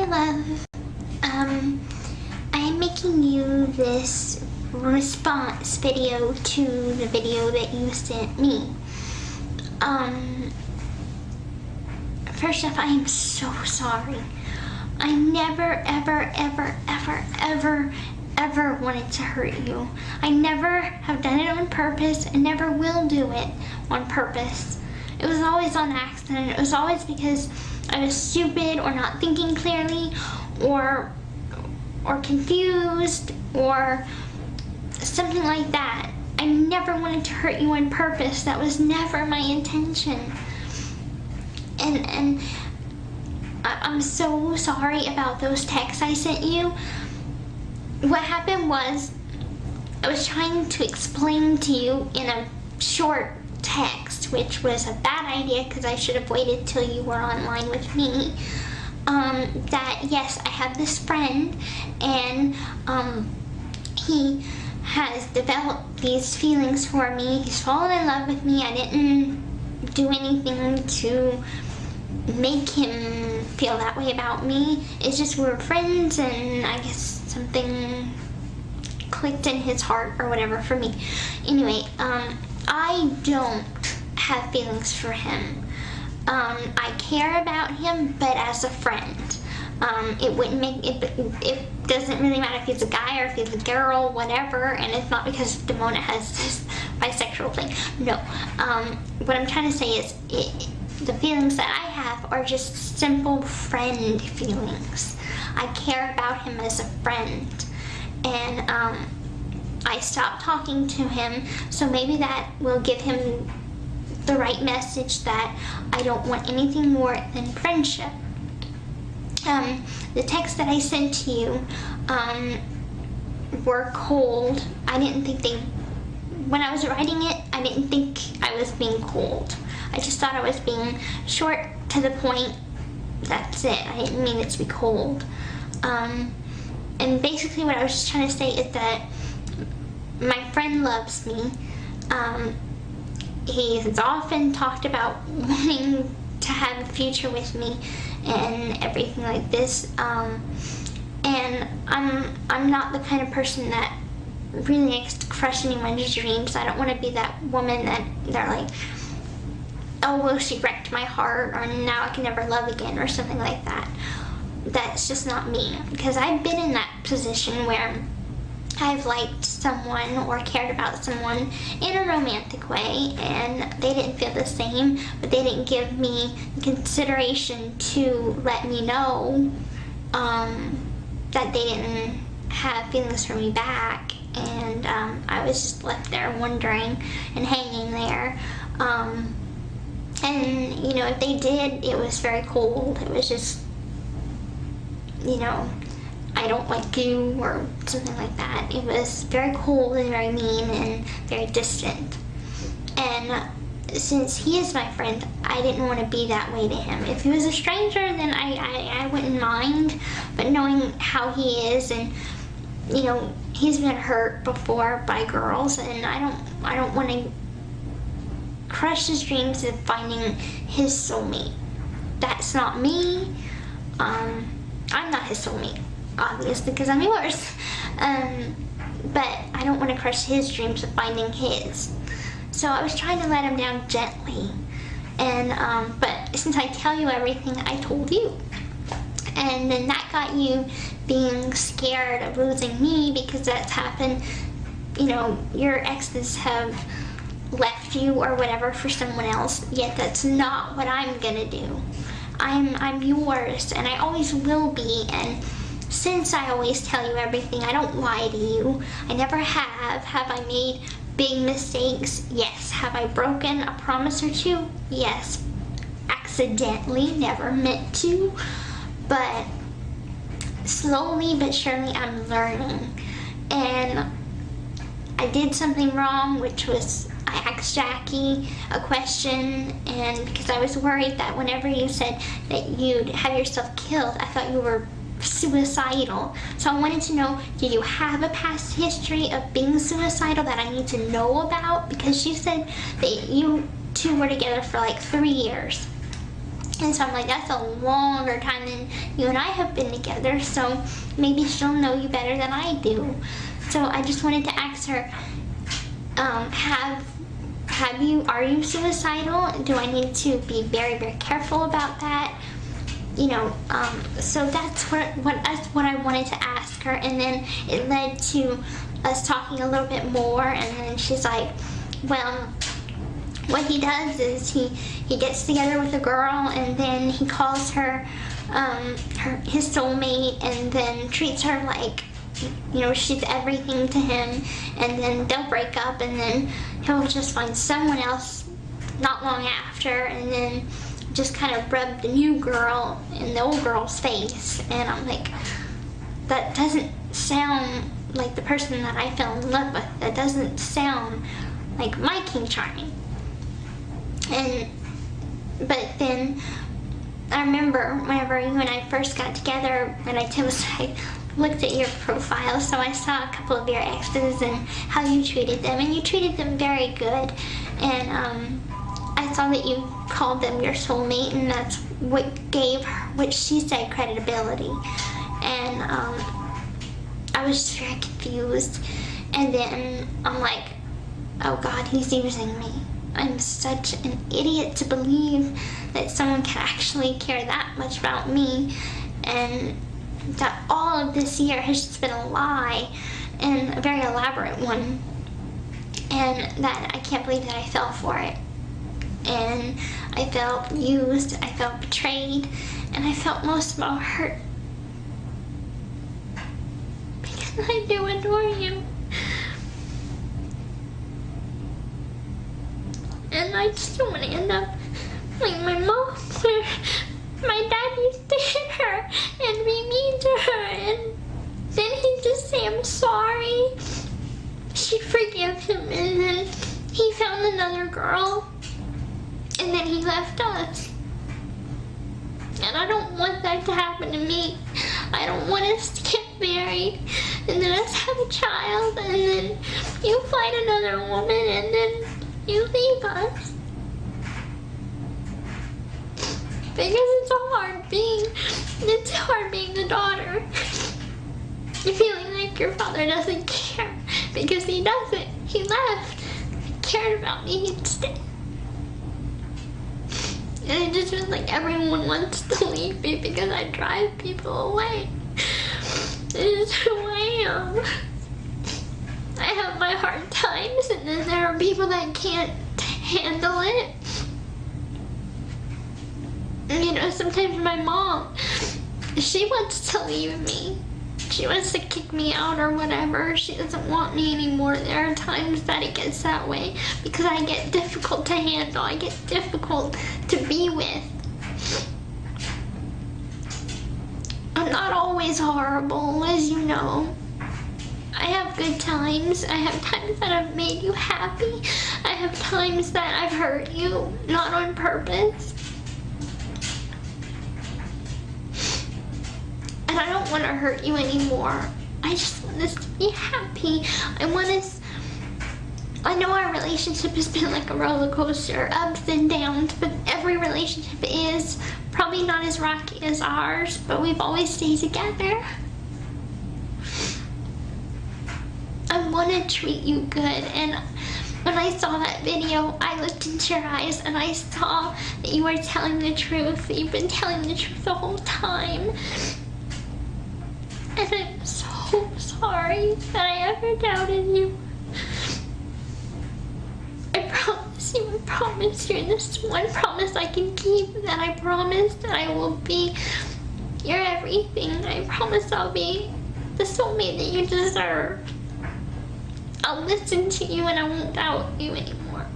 my love. I'm making you this response video to the video that you sent me. First off, I am so sorry. I never, ever wanted to hurt you. I never have done it on purpose and never will do it on purpose. It was always on accident. It was always because I was stupid or not thinking clearly or confused or something like that. I never wanted to hurt you on purpose. That was never my intention. And I'm so sorry about those texts I sent you. What happened was I was trying to explain to you in a short text, which was a bad idea because I should have waited till you were online with me, that yes, I have this friend and he has developed these feelings for me. He's fallen in love with me. I didn't do anything to make him feel that way about me. It's just we were friends and I guess something clicked in his heart or whatever for me. Anyway, I don't have feelings for him. I care about him, but as a friend. It wouldn't make it doesn't really matter if he's a guy or if he's a girl, whatever, and it's not because Demona has this bisexual thing. No. What I'm trying to say is the feelings that I have are just simple friend feelings. I care about him as a friend, and I stopped talking to him, so maybe that will give him the right message that I don't want anything more than friendship. The texts that I sent to you were cold. I didn't think when I was writing it, I didn't think I was being cold. I just thought I was being short, to the point. That's it. I didn't mean it to be cold. And basically what I was just trying to say is that my friend loves me. He has often talked about wanting to have a future with me and everything like this. And I'm not the kind of person that really likes to crush anyone's dreams. I don't want to be that woman that they're like, oh, well, she wrecked my heart, or now I can never love again, or something like that. That's just not me, because I've been in that position where I've liked someone or cared about someone in a romantic way, and they didn't feel the same, but they didn't give me consideration to let me know that they didn't have feelings for me back, and I was just left there wondering and hanging there. And, you know, if they did, it was very cold. It was just, you know, I don't like you, or something like that. It was very cold and very mean and very distant. And since he is my friend, I didn't want to be that way to him. If he was a stranger, then I wouldn't mind. But knowing how he is, and, you know, he's been hurt before by girls, and I don't want to crush his dreams of finding his soulmate. That's not me. I'm not his soulmate, obviously, because I'm yours. But I don't want to crush his dreams of finding his. So I was trying to let him down gently. And but since I tell you everything, I told you. And then that got you being scared of losing me, because that's happened. You know, your exes have left you or whatever for someone else, yet that's not what I'm gonna do. I'm yours, and I always will be. And since I always tell you everything, I don't lie to you. I never have. Have I made big mistakes? Yes. Have I broken a promise or two? Yes. Accidentally, never meant to. But slowly but surely I'm learning. And I did something wrong, which was I asked Jackie a question, and because I was worried that whenever you said that you'd have yourself killed, I thought you were suicidal. So I wanted to know, do you have a past history of being suicidal that I need to know about? Because she said that you two were together for like 3 years. And so I'm like, that's a longer time than you and I have been together, so maybe she'll know you better than I do. So I just wanted to ask her, are you suicidal? Do I need to be very, very careful about that? You know, so that's what I wanted to ask her, and then it led to us talking a little bit more, and then she's like, well, what he does is he gets together with a girl, and then he calls her his soulmate, and then treats her like, you know, she's everything to him, and then they'll break up, and then he'll just find someone else not long after, and then just kind of rub the new girl in the old girl's face. And I'm like, that doesn't sound like the person that I fell in love with. That doesn't sound like my King Charming. But then I remember whenever you and I first got together, and I looked at your profile, so I saw a couple of your exes and how you treated them, and you treated them very good. And I saw that you called them your soulmate, and that's what gave her, what she said, credibility. And I was just very confused. And then I'm like, oh God, he's using me. I'm such an idiot to believe that someone can actually care that much about me, and that all of this year has just been a lie, and a very elaborate one, and that I can't believe that I fell for it. And I felt used, I felt betrayed, and I felt most of all hurt. Because I do adore you. And I just don't want to end up like my mom, where my dad used to hit her and be mean to her, and then he'd just say, I'm sorry. She'd forgive him, and then he found another girl, and then he left us. And I don't want that to happen to me. I don't want us to get married, and then us have a child, and then you find another woman, and then you leave us. Because it's hard being the daughter. Feeling like your father doesn't care, because he doesn't. He left. He cared about me instead. And it just feels like everyone wants to leave me because I drive people away. It is who I am. I have my hard times, and then there are people that can't handle it. You know, sometimes my mom, she wants to leave me. She wants to kick me out or whatever. She doesn't want me anymore. There are times that it gets that way because I get difficult to handle. I get difficult to be with. I'm not always horrible, as you know. I have good times. I have times that I've made you happy. I have times that I've hurt you, not on purpose. And I don't want to hurt you anymore. I just want us to be happy. I know our relationship has been like a roller coaster, ups and downs, but every relationship is. Probably not as rocky as ours, but we've always stayed together. I want to treat you good, and when I saw that video, I looked into your eyes and I saw that you were telling the truth, that you've been telling the truth the whole time. And I'm so sorry that I ever doubted you. I promise you, this one promise I can keep, that I promise that I will be your everything. I promise I'll be the soulmate that you deserve. I'll listen to you and I won't doubt you anymore.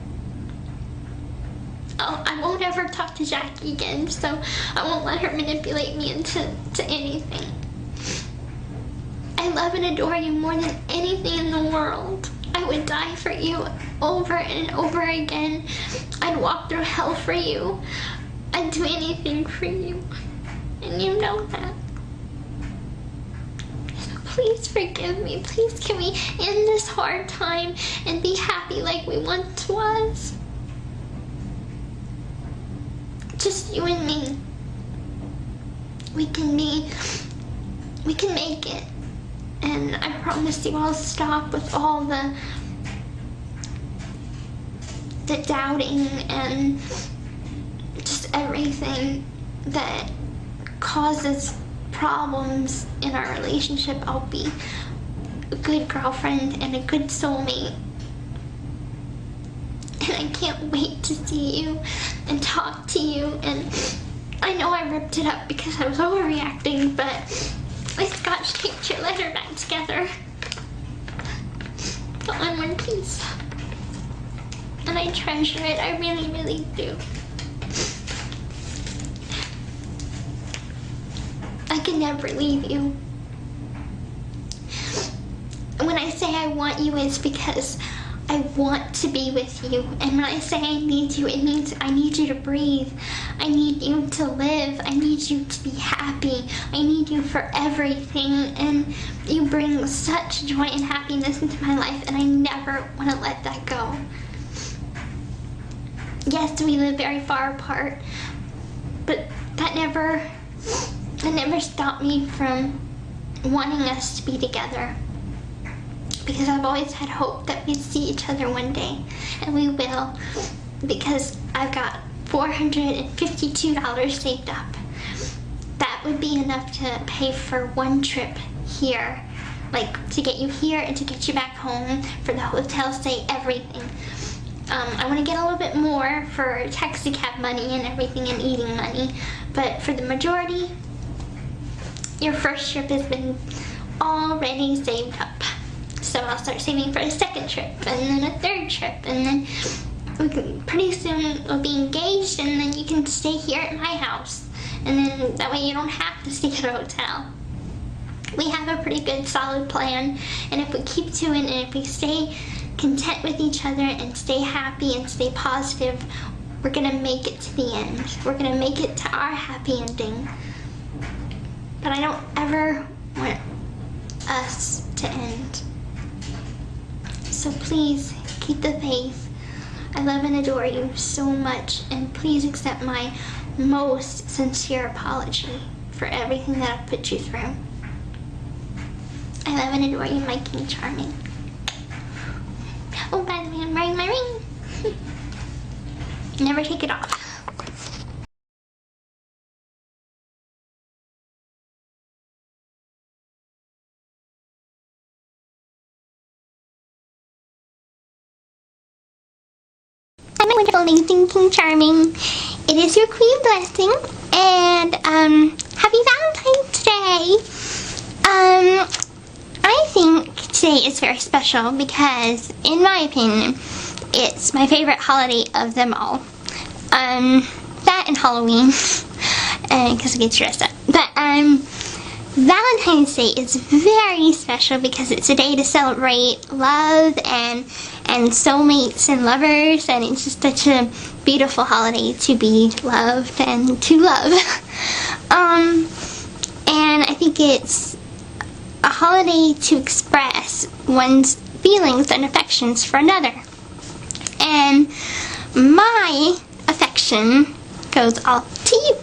I won't ever talk to Jackie again, so I won't let her manipulate me into anything. I love and adore you more than anything in the world. I would die for you over and over again. I'd walk through hell for you. I'd do anything for you. And you know that. So please forgive me. Please can we end this hard time and be happy like we once was? just you and me. We can make it. And I promise you I'll stop with all the doubting and just everything that causes problems in our relationship. I'll be a good girlfriend and a good soulmate. And I can't wait to see you and talk to you. And I know I ripped it up because I was overreacting, but I scotch taped your letter back together all in one piece. And I treasure it. I really, really do. I can never leave you. When I say I want you, it's because I want to be with you. And when I say I need you, it means I need you to breathe. I need you to live. I need you to be happy. I need you for everything. And you bring such joy and happiness into my life, and I never want to let that go. Yes, we live very far apart, but that never stopped me from wanting us to be together. Because I've always had hope that we'd see each other one day, and we will, because I've got $452 saved up. That would be enough to pay for one trip here, like to get you here and to get you back home, for the hotel stay, everything. I want to get a little bit more for taxi cab money and everything and eating money, but for the majority, your first trip has been already saved up. So I'll start saving for a second trip, and then a third trip, and then pretty soon we'll be engaged, and then you can stay here at my house. And then that way you don't have to stay at a hotel. We have a pretty good solid plan, and if we keep to it, and if we stay content with each other and stay happy and stay positive, we're gonna make it to the end. We're gonna make it to our happy ending. But I don't ever want us to end. So please keep the faith. I love and adore you so much, and please accept my most sincere apology for everything that I've put you through. I love and adore you, my King Charming. Oh, by the way, I'm wearing my ring. Never take it off. My wonderful, amazing King Charming. It is your Queen Blessing, and Happy Valentine's Day. I think today is very special because, in my opinion, it's my favorite holiday of them all. That and Halloween, because I get dressed up. But Valentine's Day is very special because it's a day to celebrate love and soulmates and lovers, and it's just such a beautiful holiday to be loved and to love. And I think it's a holiday to express one's feelings and affections for another. And my affection goes all to you,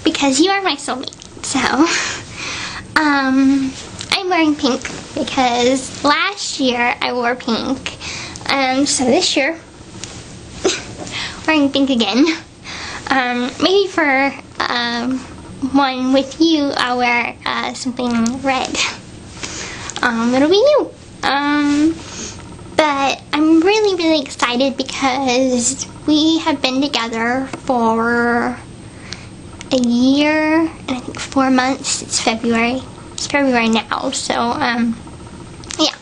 because you are my soulmate. So, I'm wearing pink because last year I wore pink, so this year, wearing pink again. Maybe for one with you, I'll wear something red. It'll be you. But I'm really, really excited because we have been together for a year and I think 4 months. It's February. It's February now, so yeah,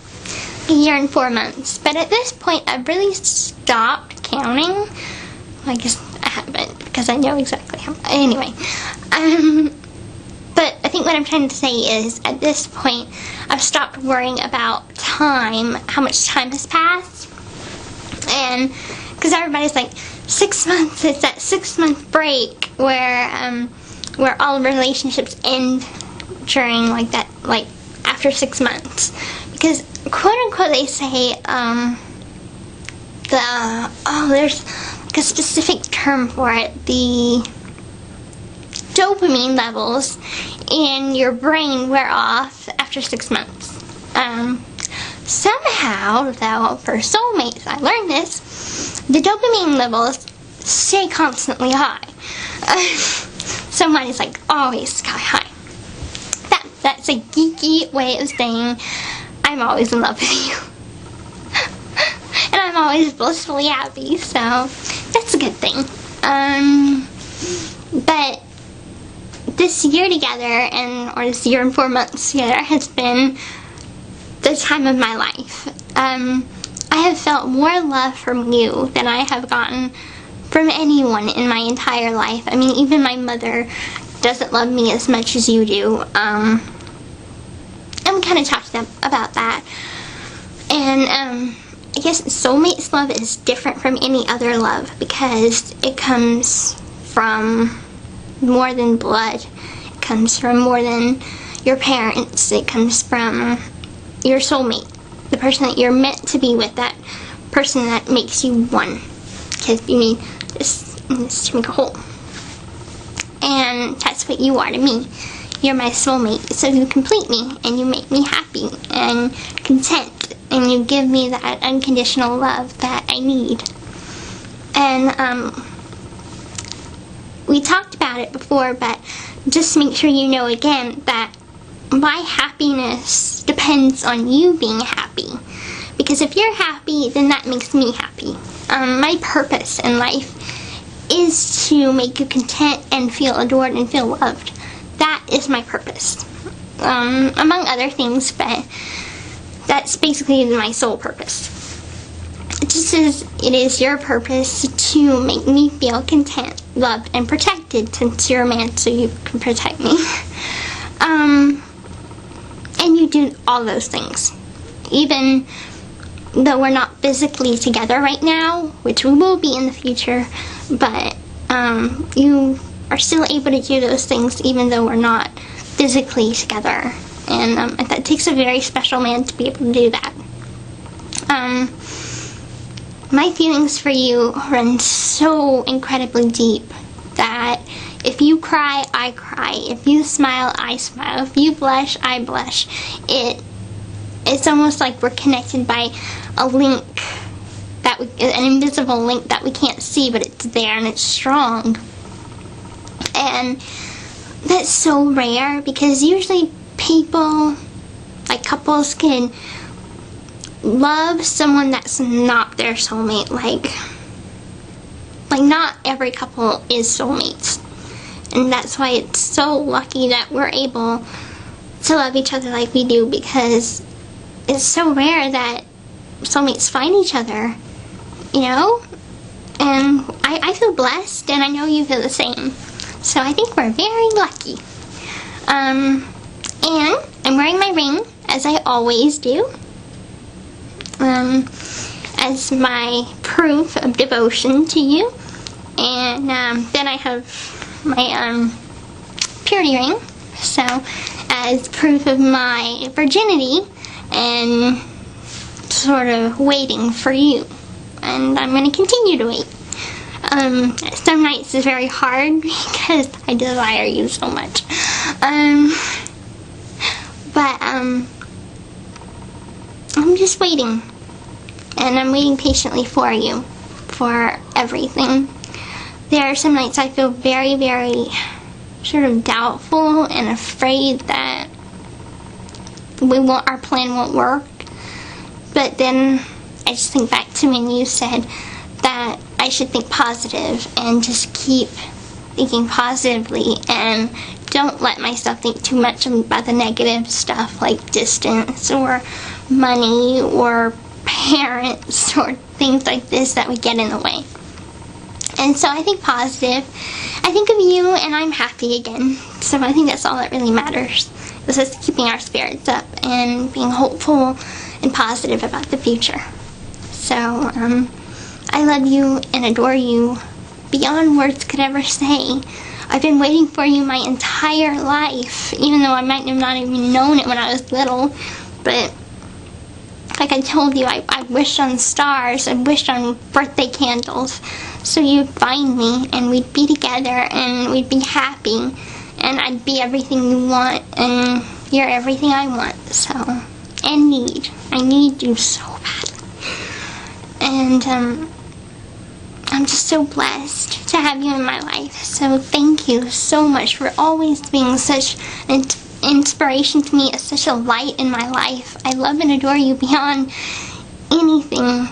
a year and 4 months. But at this point, I've really stopped counting. Well, I guess I haven't because I know exactly how. Anyway, but I think what I'm trying to say is, at this point, I've stopped worrying about time, how much time has passed, and because everybody's like 6 months. It's that 6-month break where all relationships end during like that, like after 6 months, because quote unquote they say there's a specific term for it, the dopamine levels in your brain wear off after 6 months. Somehow, though, for soulmates, I learned this, the dopamine levels stay constantly high. So mine is like always sky high. That's a geeky way of saying I'm always in love with you. And I'm always blissfully happy, so that's a good thing. But this year together, or this year and 4 months together, has been the time of my life. I have felt more love from you than I have gotten from anyone in my entire life. I mean, even my mother doesn't love me as much as you do. And we kind of talked about that. And I guess soulmates love is different from any other love because it comes from more than blood. It comes from more than your parents. It comes from your soulmate, the person that you're meant to be with, that person that makes you one. Because you need this to make a whole. And that's what you are to me. You're my soulmate, so you complete me, and you make me happy and content, and you give me that unconditional love that I need. And we talked about it before, but just make sure you know again that my happiness depends on you being happy. Because if you're happy, then that makes me happy. My purpose in life is to make you content and feel adored and feel loved. That is my purpose. Among other things, but that's basically my sole purpose. Just as it is your purpose to make me feel content, loved, and protected, since you're a man, so you can protect me. And you do all those things. Even though we're not physically together right now, which we will be in the future, but you are still able to do those things even though we're not physically together. And that takes a very special man to be able to do that. My feelings for you run so incredibly deep that if you cry, I cry. If you smile, I smile. If you blush, I blush. It's almost like we're connected by a link, an invisible link that we can't see, but it's there and it's strong. And that's so rare because usually people, like couples, can love someone that's not their soulmate. Like not every couple is soulmates. And that's why it's so lucky that we're able to love each other like we do, because it's so rare that soulmates find each other, you know? And I feel blessed, and I know you feel the same. So I think we're very lucky. And I'm wearing my ring, as I always do, as my proof of devotion to you. And then I have my purity ring, so as proof of my virginity, and sort of waiting for you. And I'm going to continue to wait. Some nights is very hard because I desire you so much. But I'm just waiting. And I'm waiting patiently for you, for everything. There are some nights I feel very, very sort of doubtful and afraid that our plan won't work. But then I just think back to when you said that I should think positive and just keep thinking positively and don't let myself think too much about the negative stuff like distance or money or parents or things like this that would get in the way. And so I think positive. I think of you and I'm happy again. So I think that's all that really matters. It's just keeping our spirits up and being hopeful and positive about the future. So, I love you and adore you beyond words could ever say. I've been waiting for you my entire life, even though I might have not even known it when I was little. But like I told you, I wished on stars, I wished on birthday candles, so you'd find me, and we'd be together, and we'd be happy, and I'd be everything you want, and you're everything I want, so, and need. I need you so badly. And, I'm just so blessed to have you in my life, so thank you so much for always being such an inspiration to me, such a light in my life. I love and adore you beyond anything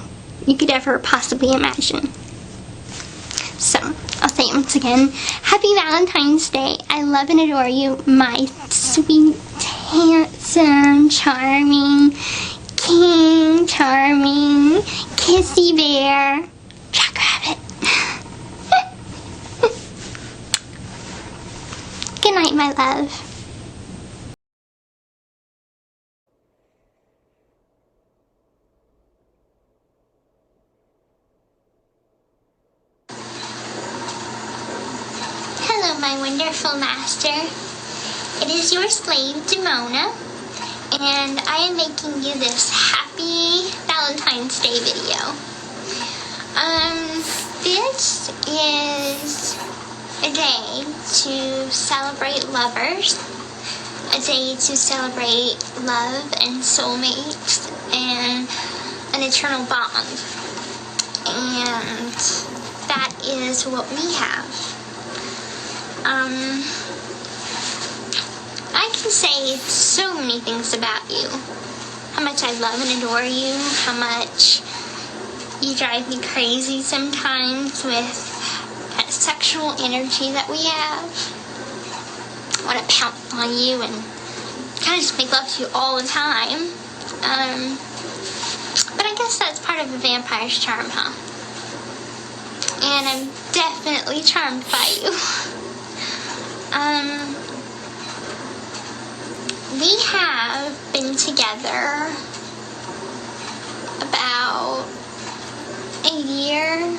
you could ever possibly imagine. So, I'll say it once again. Happy Valentine's Day. I love and adore you, my sweet, handsome, charming, king, charming, kissy bear, jackrabbit. Good night, my love. Hello, my wonderful master. It is your slave, Demona, and I am making you this Happy Valentine's Day video. This is a day to celebrate lovers, a day to celebrate love and soulmates and an eternal bond. And that is what we have. I can say so many things about you. How much I love and adore you, how much you drive me crazy sometimes with that sexual energy that we have. I want to pounce on you and kind of just make love to you all the time. But I guess that's part of a vampire's charm, huh? And I'm definitely charmed by you. We have been together about a year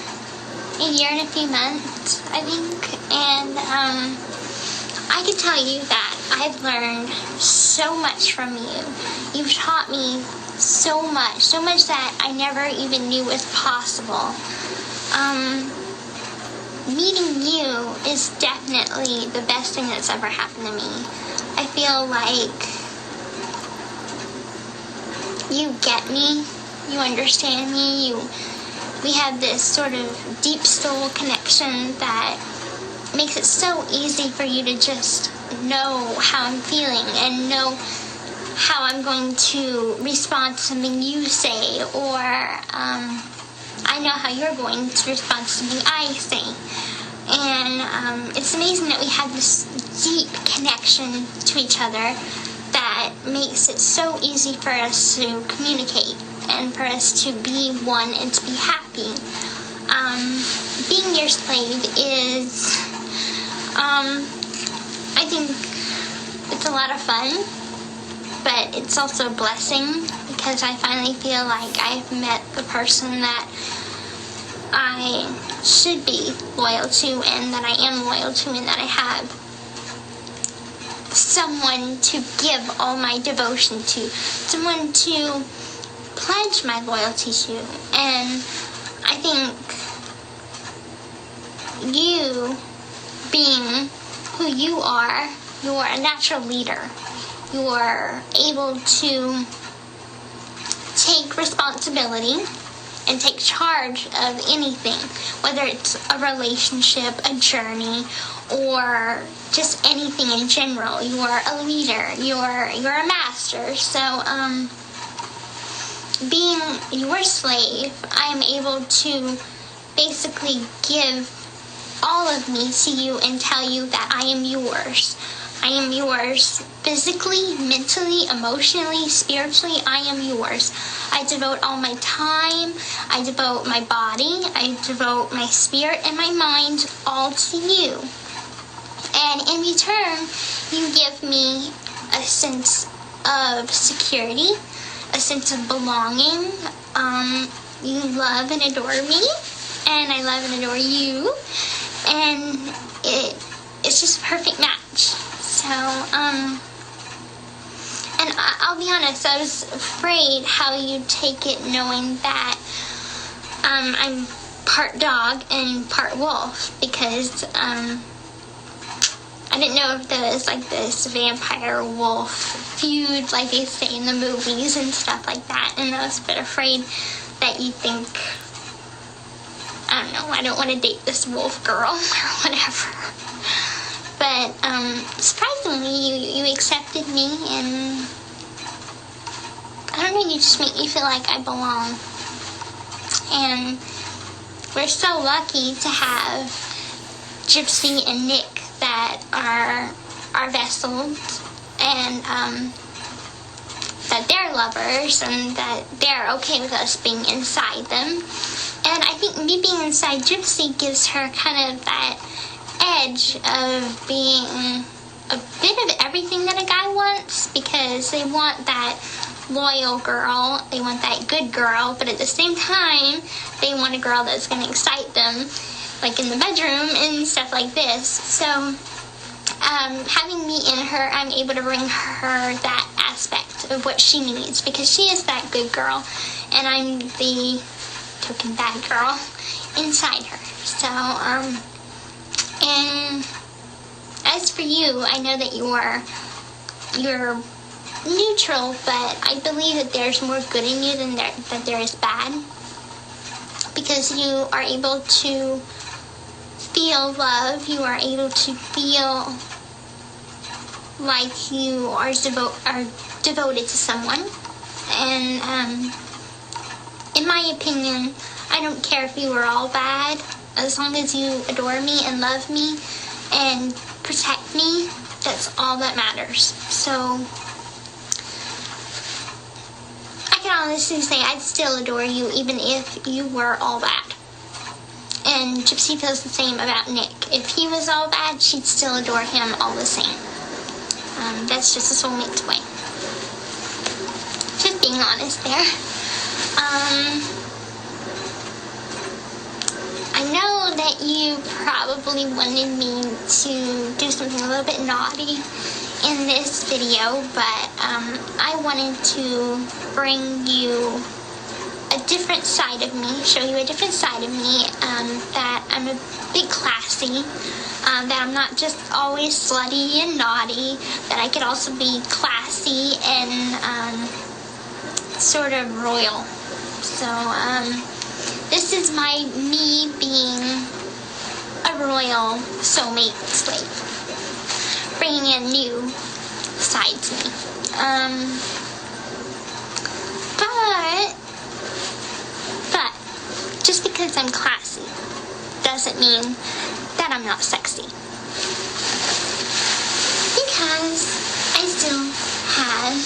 and a few months, I think, and I can tell you that I've learned so much from you. You've taught me so much that I never even knew was possible. Meeting you is definitely the best thing that's ever happened to me. I feel like you get me, you understand me, we have this sort of deep soul connection that makes it so easy for you to just know how I'm feeling and know how I'm going to respond to something you say, or I know how you're going to respond to something I say. And it's amazing that we have this deep connection to each other that makes it so easy for us to communicate and for us to be one and to be happy. Being your slave is, I think it's a lot of fun, but it's also a blessing because I finally feel like I've met the person that I should be loyal to and that I am loyal to, and that I have someone to give all my devotion to, someone to pledge my loyalty to. And I think you being who you are, you're a natural leader. You're able to take responsibility and take charge of anything, whether it's a relationship, a journey, or just anything in general. You're a leader. You're a master. So, being your slave, I am able to basically give all of me to you and tell you that I am yours. I am yours physically, mentally, emotionally, spiritually. I am yours. I devote all my time. I devote my body. I devote my spirit and my mind all to you. And in return, you give me a sense of security, a sense of belonging. You love and adore me, and I love and adore you. And it's just a perfect match. So, and And I'll be honest, I was afraid how you'd take it knowing that I'm part dog and part wolf, because I didn't know if there was like this vampire wolf feud like they say in the movies and stuff like that, and I was a bit afraid that you think, I don't know, I don't want to date this wolf girl or whatever. But surprisingly, you accepted me, and I don't know, you just make me feel like I belong. And we're so lucky to have Gypsy and Nick that are our vessels, and that they're lovers, and that they're okay with us being inside them. And I think me being inside Gypsy gives her kind of that edge of being a bit of everything that a guy wants, because they want that loyal girl, they want that good girl, but at the same time they want a girl that's going to excite them, like in the bedroom and stuff like this. So having me in her, I'm able to bring her that aspect of what she needs, because she is that good girl and I'm the token bad girl inside her. So and as for you, I know that you're neutral, but I believe that there's more good in you than there is bad, because you are able to feel love, you are able to feel like you are devoted to someone. And in my opinion, I don't care if you were all bad, as long as you adore me and love me and protect me, that's all that matters. So I can honestly say I'd still adore you even if you were all bad. And Gypsy feels the same about Nick. If he was all bad, she'd still adore him all the same. That's just a soulmate's way. Just being honest there. I know that you probably wanted me to do something a little bit naughty in this video, but I wanted to bring you a different side of me, show you a different side of me, that I'm a bit classy, that I'm not just always slutty and naughty, that I could also be classy and sort of royal. So this is me being a royal soulmate slave, bringing a new side to me. But just because I'm classy doesn't mean that I'm not sexy, because I still have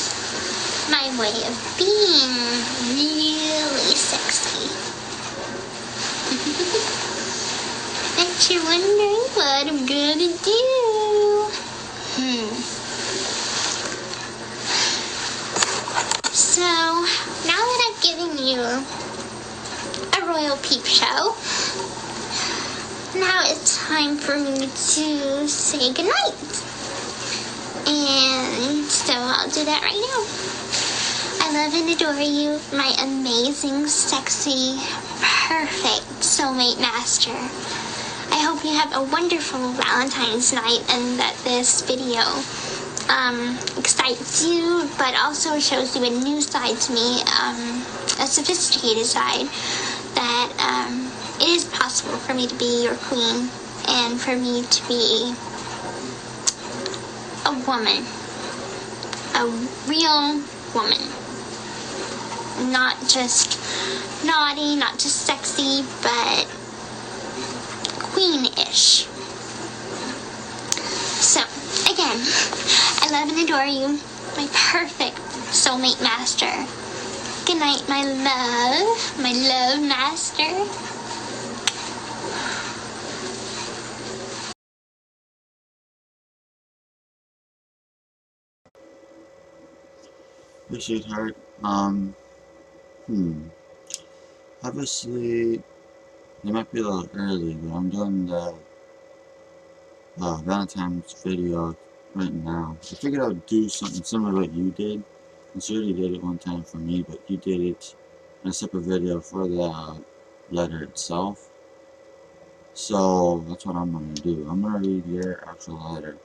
my way of being really sexy. And you're wondering what I'm gonna do. So, now that I've given you a royal peep show, now it's time for me to say goodnight. And so I'll do that right now. I love and adore you, my amazing, sexy, perfect soulmate master. I hope you have a wonderful Valentine's night, and that this video excites you, but also shows you a new side to me, a sophisticated side, that it is possible for me to be your queen, and for me to be a woman, a real woman, not just naughty, not just sexy, but queen-ish. So, again, I love and adore you, my perfect soulmate master. Good night, my love master. Hey, sweetheart. Obviously, it might be a little early, but I'm doing the Valentine's video right now. I figured I would do something similar to what you did. Since you already did it one time for me, but you did it in a separate video for the letter itself. So that's what I'm gonna do. I'm gonna read your actual letter.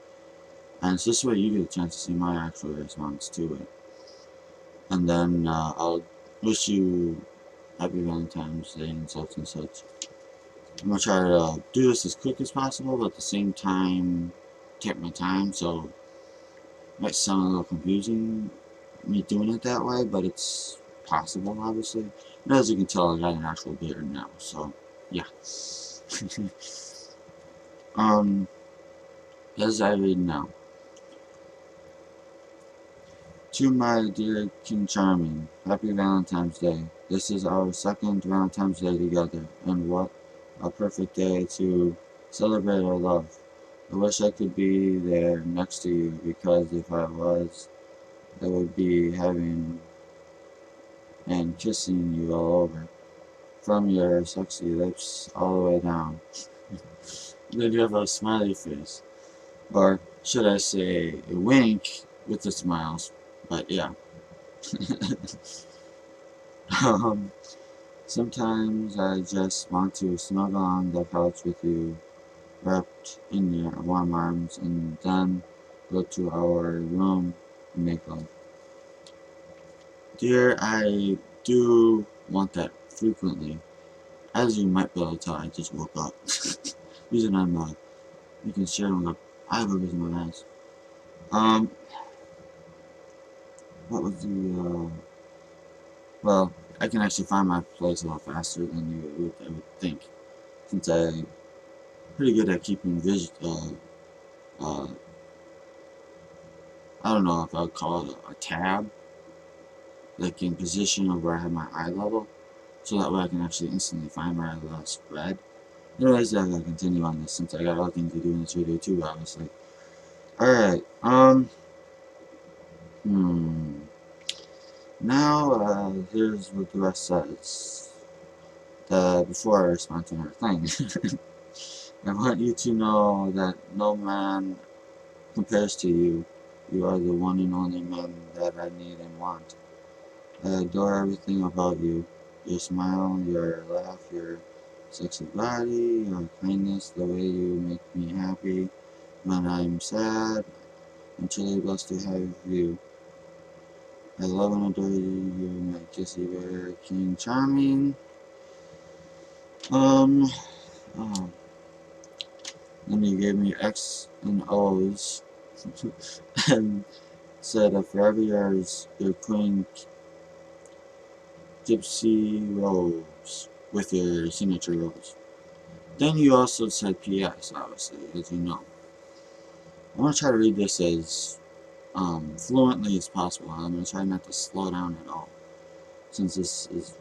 And it's this way you get a chance to see my actual response to it. And then I'll wish you Happy Valentine's Day and such and such. I'm gonna try to do this as quick as possible, but at the same time, take my time, so it might sound a little confusing, me doing it that way, but it's possible, obviously. And as you can tell, I got an actual beard now, so, yeah. As I read now. To my dear King Charming, Happy Valentine's Day. This is our second Valentine's Day together, and what a perfect day to celebrate our love. I wish I could be there next to you, because if I was, I would be having and kissing you all over, from your sexy lips all the way down. Then you have a smiley face, or should I say a wink with the smiles, but yeah. um, Sometimes I just want to snuggle on the couch with you, wrapped in your warm arms, and then go to our room and make love. Dear, I do want that frequently. As you might be able to tell, I just woke up. Reason I'm you can share my eyebrows in my eyes. What was the well, I can actually find my place a lot faster than I would think, since I'm pretty good at keeping I don't know if I would call it a tab, like in position of where I have my eye level, so that way I can actually instantly find where I last read. Anyways, I gotta continue on this since I got other things to do in this video too, obviously. Alright, now, here's what the rest says. Before I respond to another thing. I want you to know that no man compares to you. You are the one and only man that I need and want. I adore everything about you. Your smile, your laugh, your sexy body, your kindness, the way you make me happy when I'm sad. I'm truly blessed to have you. I love and adore you, my kissy bear, King Charming. Then he gave me X and O's and said, forever yours, your queen, Gypsy Rose, with your signature rose. Then you also said P.S., obviously, as you know. I'm going to try to read this as fluently as possible. I'm going to try not to slow down at all, since this is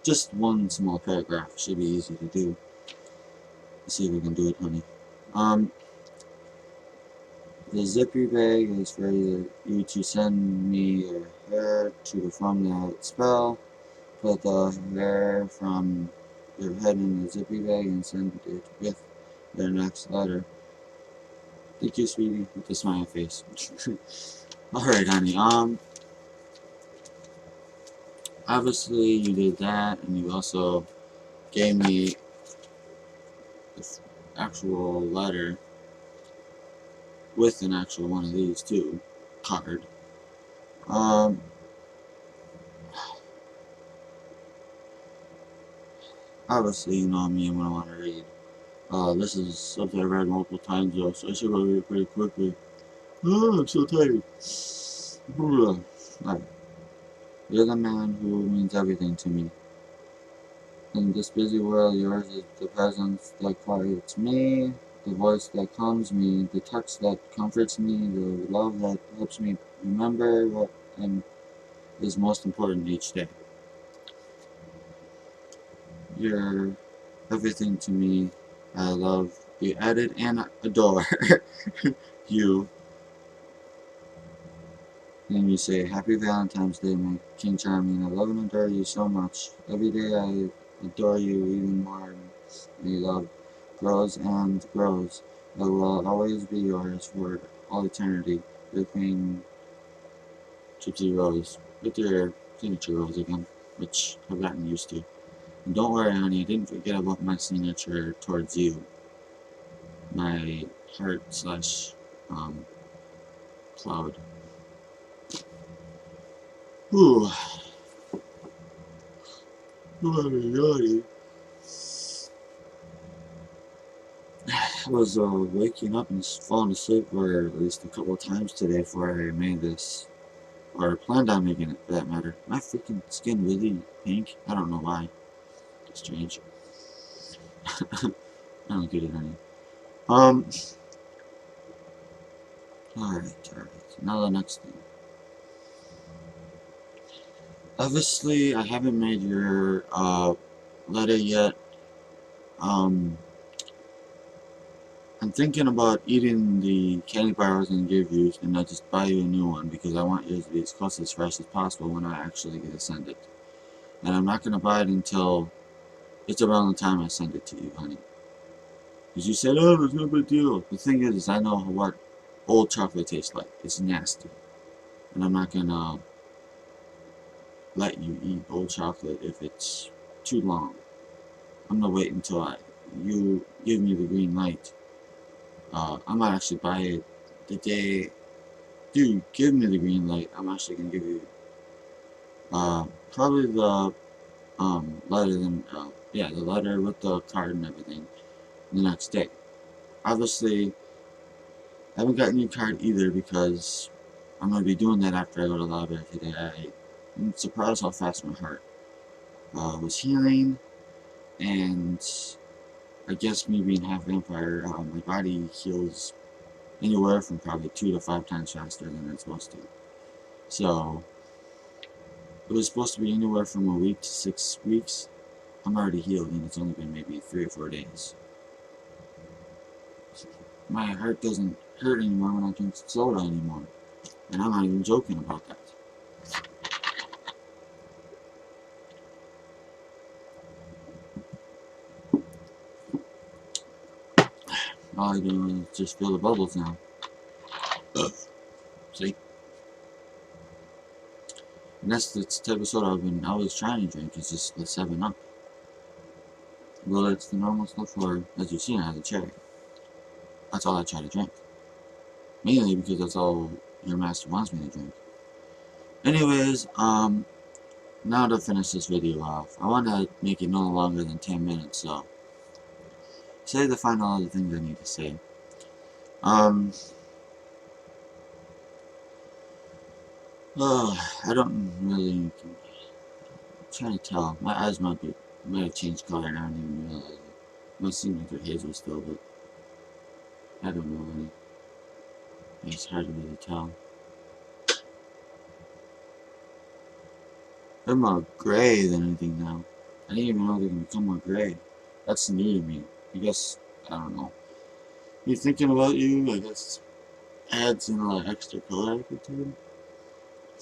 just one small paragraph. It should be easy to do. Let's see if we can do it, honey. The zippy bag is for you to send me your hair to perform that spell. Put the hair from your head in the zippy bag and send it with your next letter. Thank you, sweetie, with the smiley face. Alright, honey, obviously you did that, and you also gave me the actual letter with an actual one of these too, card. Obviously, you know me, I'm gonna want to read. This is something I read multiple times though, so I should go read it pretty quickly. Oh, I'm so tired. Alright. You're the man who means everything to me. In this busy world, yours is the presence that quiets me, the voice that calms me, the touch that comforts me, the love that helps me remember what is most important each day. You're everything to me. I love, be added, and adore you. And you say, Happy Valentine's Day, my King Charming. I love and adore you so much. Every day I adore you even more. My love grows and grows. I will always be yours for all eternity with being Gypsy Rose with your signature rose again, which I've gotten used to. And don't worry, honey, I didn't forget about my signature towards you. My heart slash cloud. Ooh. I was waking up and falling asleep for at least a couple of times today before I made this, or planned on making it for that matter. My freaking skin really pink. I don't know why. It's strange. I don't get it, honey. Alright. Now the next thing. Obviously, I haven't made your letter yet. I'm thinking about eating the candy bar I was going to give you, and I'll just buy you a new one because I want yours to be as close as fresh as possible when I actually get to send it. And I'm not going to buy it until it's around the time I send it to you, honey. Because you said, oh, there's no big deal. The thing is I know what old chocolate tastes like. It's nasty. And I'm not going to let you eat old chocolate if it's too long. I'm going to wait until you give me the green light. I might actually buy it the day you give me the green light. I'm actually going to give you probably the letter, the letter with the card and everything the next day. Obviously, I haven't gotten your card either because I'm going to be doing that after I go to the library today. I'm surprised how fast my heart was healing, and I guess me being half vampire, my body heals anywhere from probably 2 to 5 times faster than it's supposed to. So, it was supposed to be anywhere from a week to 6 weeks. I'm already healed, and it's only been maybe 3 or 4 days. My heart doesn't hurt anymore when I drink soda anymore. And I'm not even joking about that. All I do is just feel the bubbles now. See? And that's the type of soda I've been always trying to drink. It's just the 7-Up. Well, it's the normal stuff for, as you've seen, I have the cherry. That's all I try to drink. Mainly because that's all your master wants me to drink. Anyways, now to finish this video off, I want to make it no longer than 10 minutes, so say the final other things I need to say. I don't really, I'm trying to tell. My eyes might have changed color and I don't even realize it. It might seem like they're hazel still, but I don't know really. It's hard to really tell. They're more gray than anything now. I didn't even know they can become more gray. That's new to me. I guess, I don't know. Me thinking about you, I guess, adds in a lot of extra color I could do.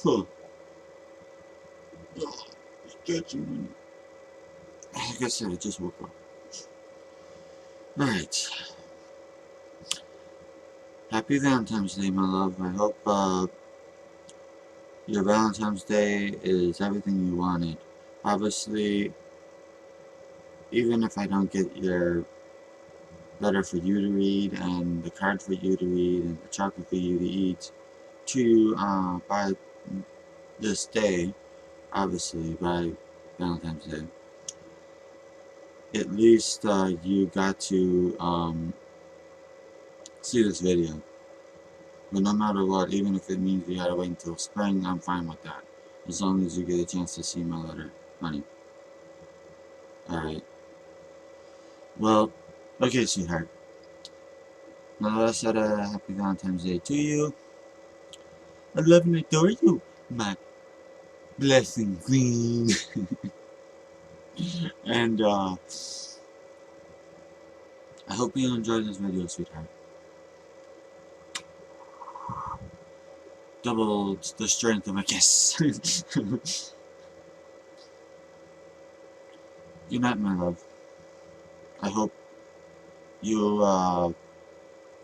Huh. Oh, stretching. Like I said, I just woke up. Alright. Happy Valentine's Day, my love. I hope your Valentine's Day is everything you wanted. Obviously, even if I don't get your letter for you to read, and the card for you to read, and the chocolate for you to eat, to you by this day, obviously by Valentine's Day, at least you got to see this video. But no matter what, even if it means we gotta wait until spring, I'm fine with that. As long as you get a chance to see my letter, honey. Alright. Well, okay, sweetheart. Now that I said Happy Valentine's Day to you, I love and adore you, my blessing queen. And I hope you enjoyed this video, sweetheart. Double the strength of a kiss. Good night, my love. I hope you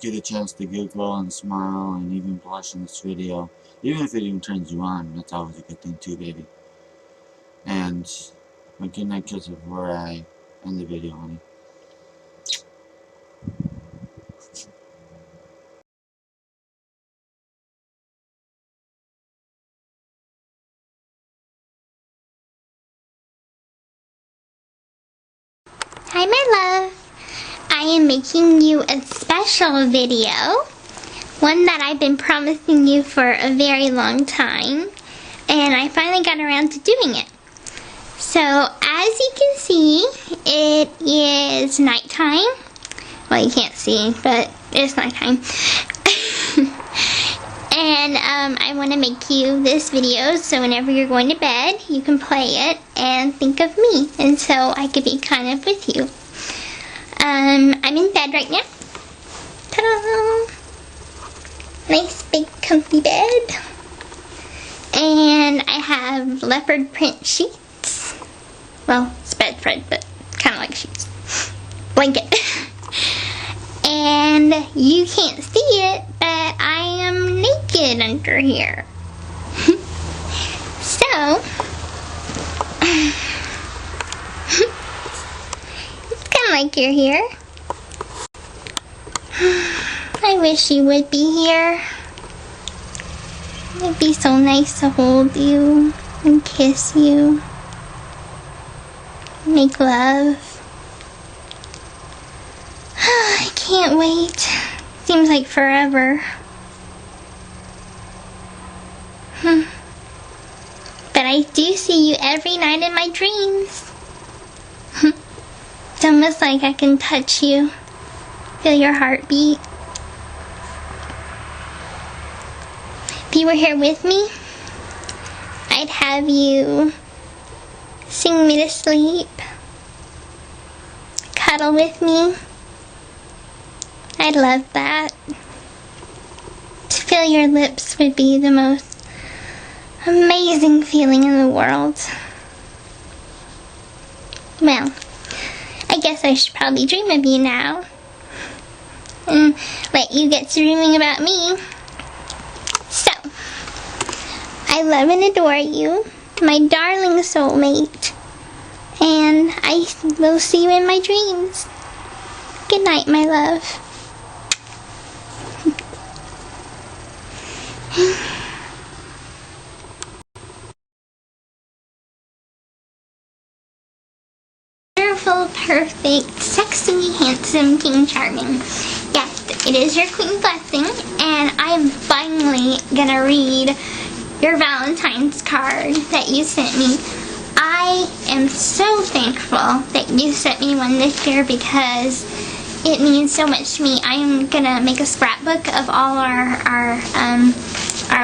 get a chance to giggle and smile and even blush in this video. Even if it even turns you on, that's always a good thing too, baby. And my good night kiss before I end the video, honey. Hi, my love. I am making you a special video. One that I've been promising you for a very long time. And I finally got around to doing it. So, as you can see, it is nighttime. Well, you can't see, but it's nighttime. And I want to make you this video so whenever you're going to bed, you can play it and think of me. And so I could be kind of with you. I'm in bed right now. Ta-da! Nice big comfy bed. And I have leopard print sheets. Well, it's bedspread, but kind of like sheets. Blanket. And you can't see it, but I am naked under here. So, it's kind of like you're here. I wish you would be here. It'd be so nice to hold you and kiss you. Make love. I can't wait. Seems like forever. But I do see you every night in my dreams. It's almost like I can touch you. Feel your heartbeat. If you were here with me, I'd have you sing me to sleep. Cuddle with me. I'd love that. To feel your lips would be the most amazing feeling in the world. Well, I guess I should probably dream of you now. And let you get to dreaming about me. So, I love and adore you, my darling soulmate. And I will see you in my dreams. Good night, my love. Wonderful, perfect, sexy, handsome King Charming. Yes, it is your Queen Blessing, and I am finally gonna read your Valentine's card that you sent me. I am so thankful that you sent me one this year because it means so much to me. I am gonna make a scrapbook of all our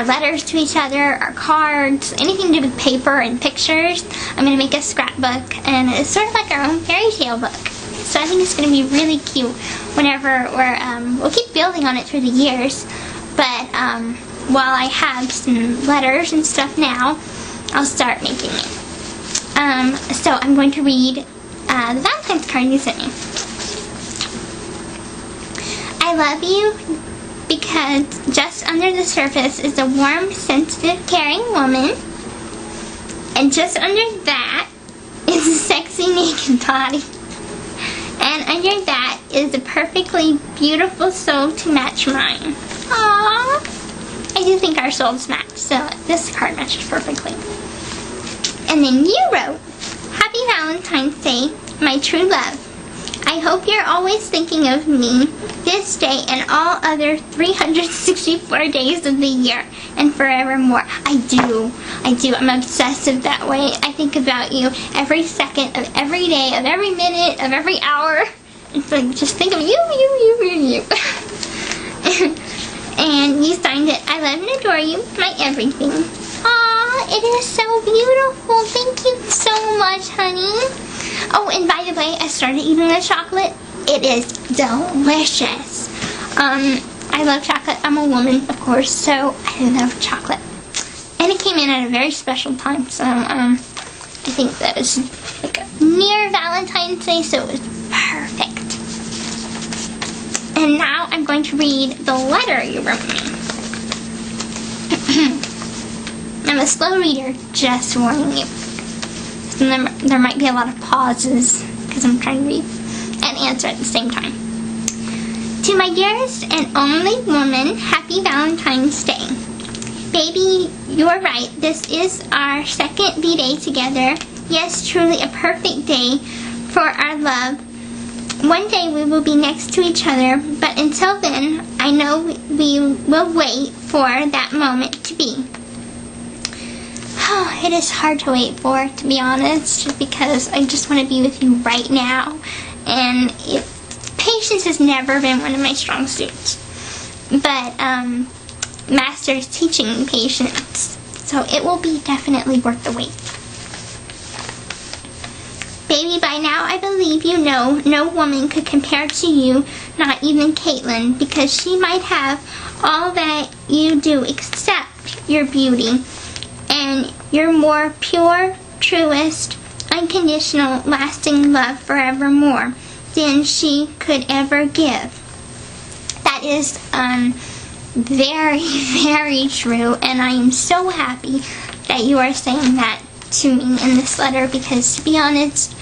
letters to each other, our cards, anything to do with paper and pictures. I'm gonna make a scrapbook, and it's sort of like our own fairy tale book. So I think it's gonna be really cute whenever we'll keep building on it through the years. But while I have some letters and stuff now, I'll start making it. So I'm going to read the Valentine's card you sent me. I love you because just under the surface is a warm, sensitive, caring woman. And just under that is a sexy, naked body. And under that is a perfectly beautiful soul to match mine. Aww. I do think our souls match, so this card matches perfectly. And then you wrote, Happy Valentine's Day, my true love. I hope you're always thinking of me this day and all other 364 days of the year and forevermore. I do. I'm obsessive that way. I think about you every second of every day, of every minute, of every hour. It's like, just think of you. And you signed it, I love and adore you, my everything. Aww, it is so beautiful. Thank you so much, honey. Oh, and by the way, I started eating the chocolate. It is delicious. I love chocolate. I'm a woman, of course, so I love chocolate. And it came in at a very special time, so I think that was like near Valentine's Day, so it was perfect. And now I'm going to to read the letter you wrote me. I'm a slow reader, just warning you. And there might be a lot of pauses because I'm trying to read and answer at the same time. To my dearest and only woman, Happy Valentine's Day. Baby, you're right. This is our second B-Day together. Yes, truly a perfect day for our love. One day we will be next to each other, but until then, I know we will wait for that moment to be. Oh, it is hard to wait for, to be honest, just because I just want to be with you right now. And patience has never been one of my strong suits. But, Master is teaching me patience, so it will be definitely worth the wait. Baby, by now I believe you know no woman could compare to you, not even Caitlin, because she might have all that you do except your beauty and your more pure, truest, unconditional, lasting love forevermore than she could ever give. That is, very, very true, and I am so happy that you are saying that to me in this letter, because to be honest,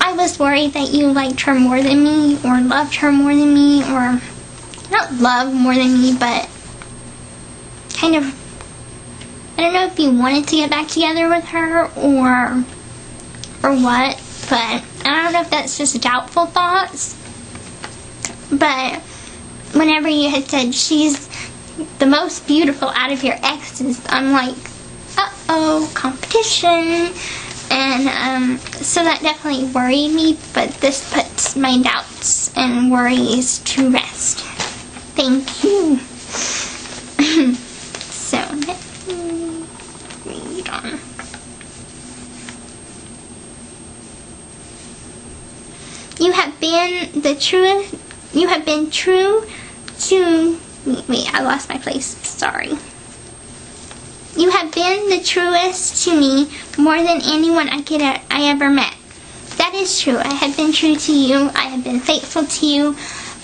I was worried that you liked her more than me, or loved her more than me, or not love more than me, but kind of, I don't know if you wanted to get back together with her, or what, but I don't know if that's just doubtful thoughts, but whenever you had said she's the most beautiful out of your exes, I'm like, uh-oh, competition. And so that definitely worried me, but this puts my doubts and worries to rest. Thank you. So, let me read on. You have been true to, wait, I lost my place, sorry. You have been the truest to me more than anyone I ever met. That is true. I have been true to you. I have been faithful to you.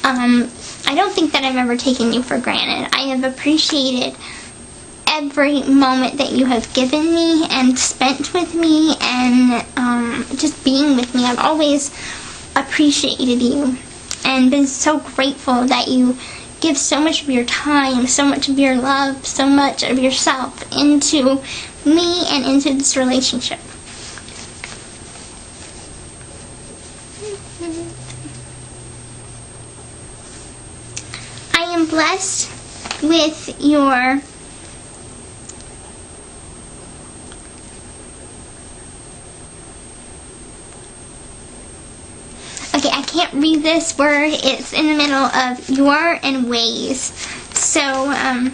I don't think that I've ever taken you for granted. I have appreciated every moment that you have given me and spent with me, and just being with me. I've always appreciated you and been so grateful that you give so much of your time, so much of your love, so much of yourself into me and into this relationship. I am blessed with your okay, I can't read this word. It's in the middle of your and ways. So I'm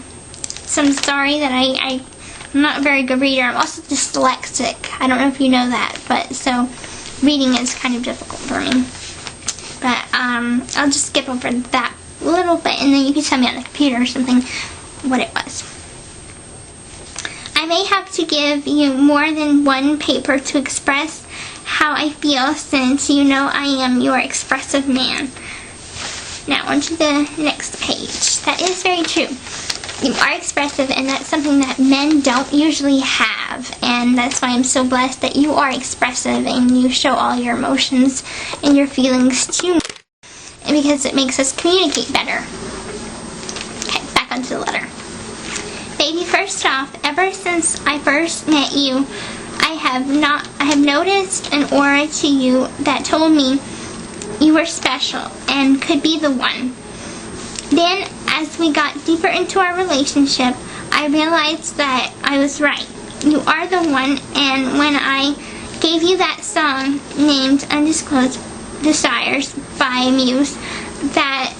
sorry that I'm not a very good reader. I'm also dyslexic. I don't know if you know that, but so reading is kind of difficult for me. But I'll just skip over that little bit, and then you can tell me on the computer or something what it was. I may have to give you more than one paper to express how I feel, since you know I am your expressive man. Now on to the next page. That is very true. You are expressive, and that's something that men don't usually have, and that's why I'm so blessed that you are expressive and you show all your emotions and your feelings to me, and because it makes us communicate better. Okay, back onto the letter. Baby, first off, ever since I first met you, I have noticed an aura to you that told me you were special and could be the one. Then, as we got deeper into our relationship, I realized that I was right. You are the one, and when I gave you that song named Undisclosed Desires by Muse, that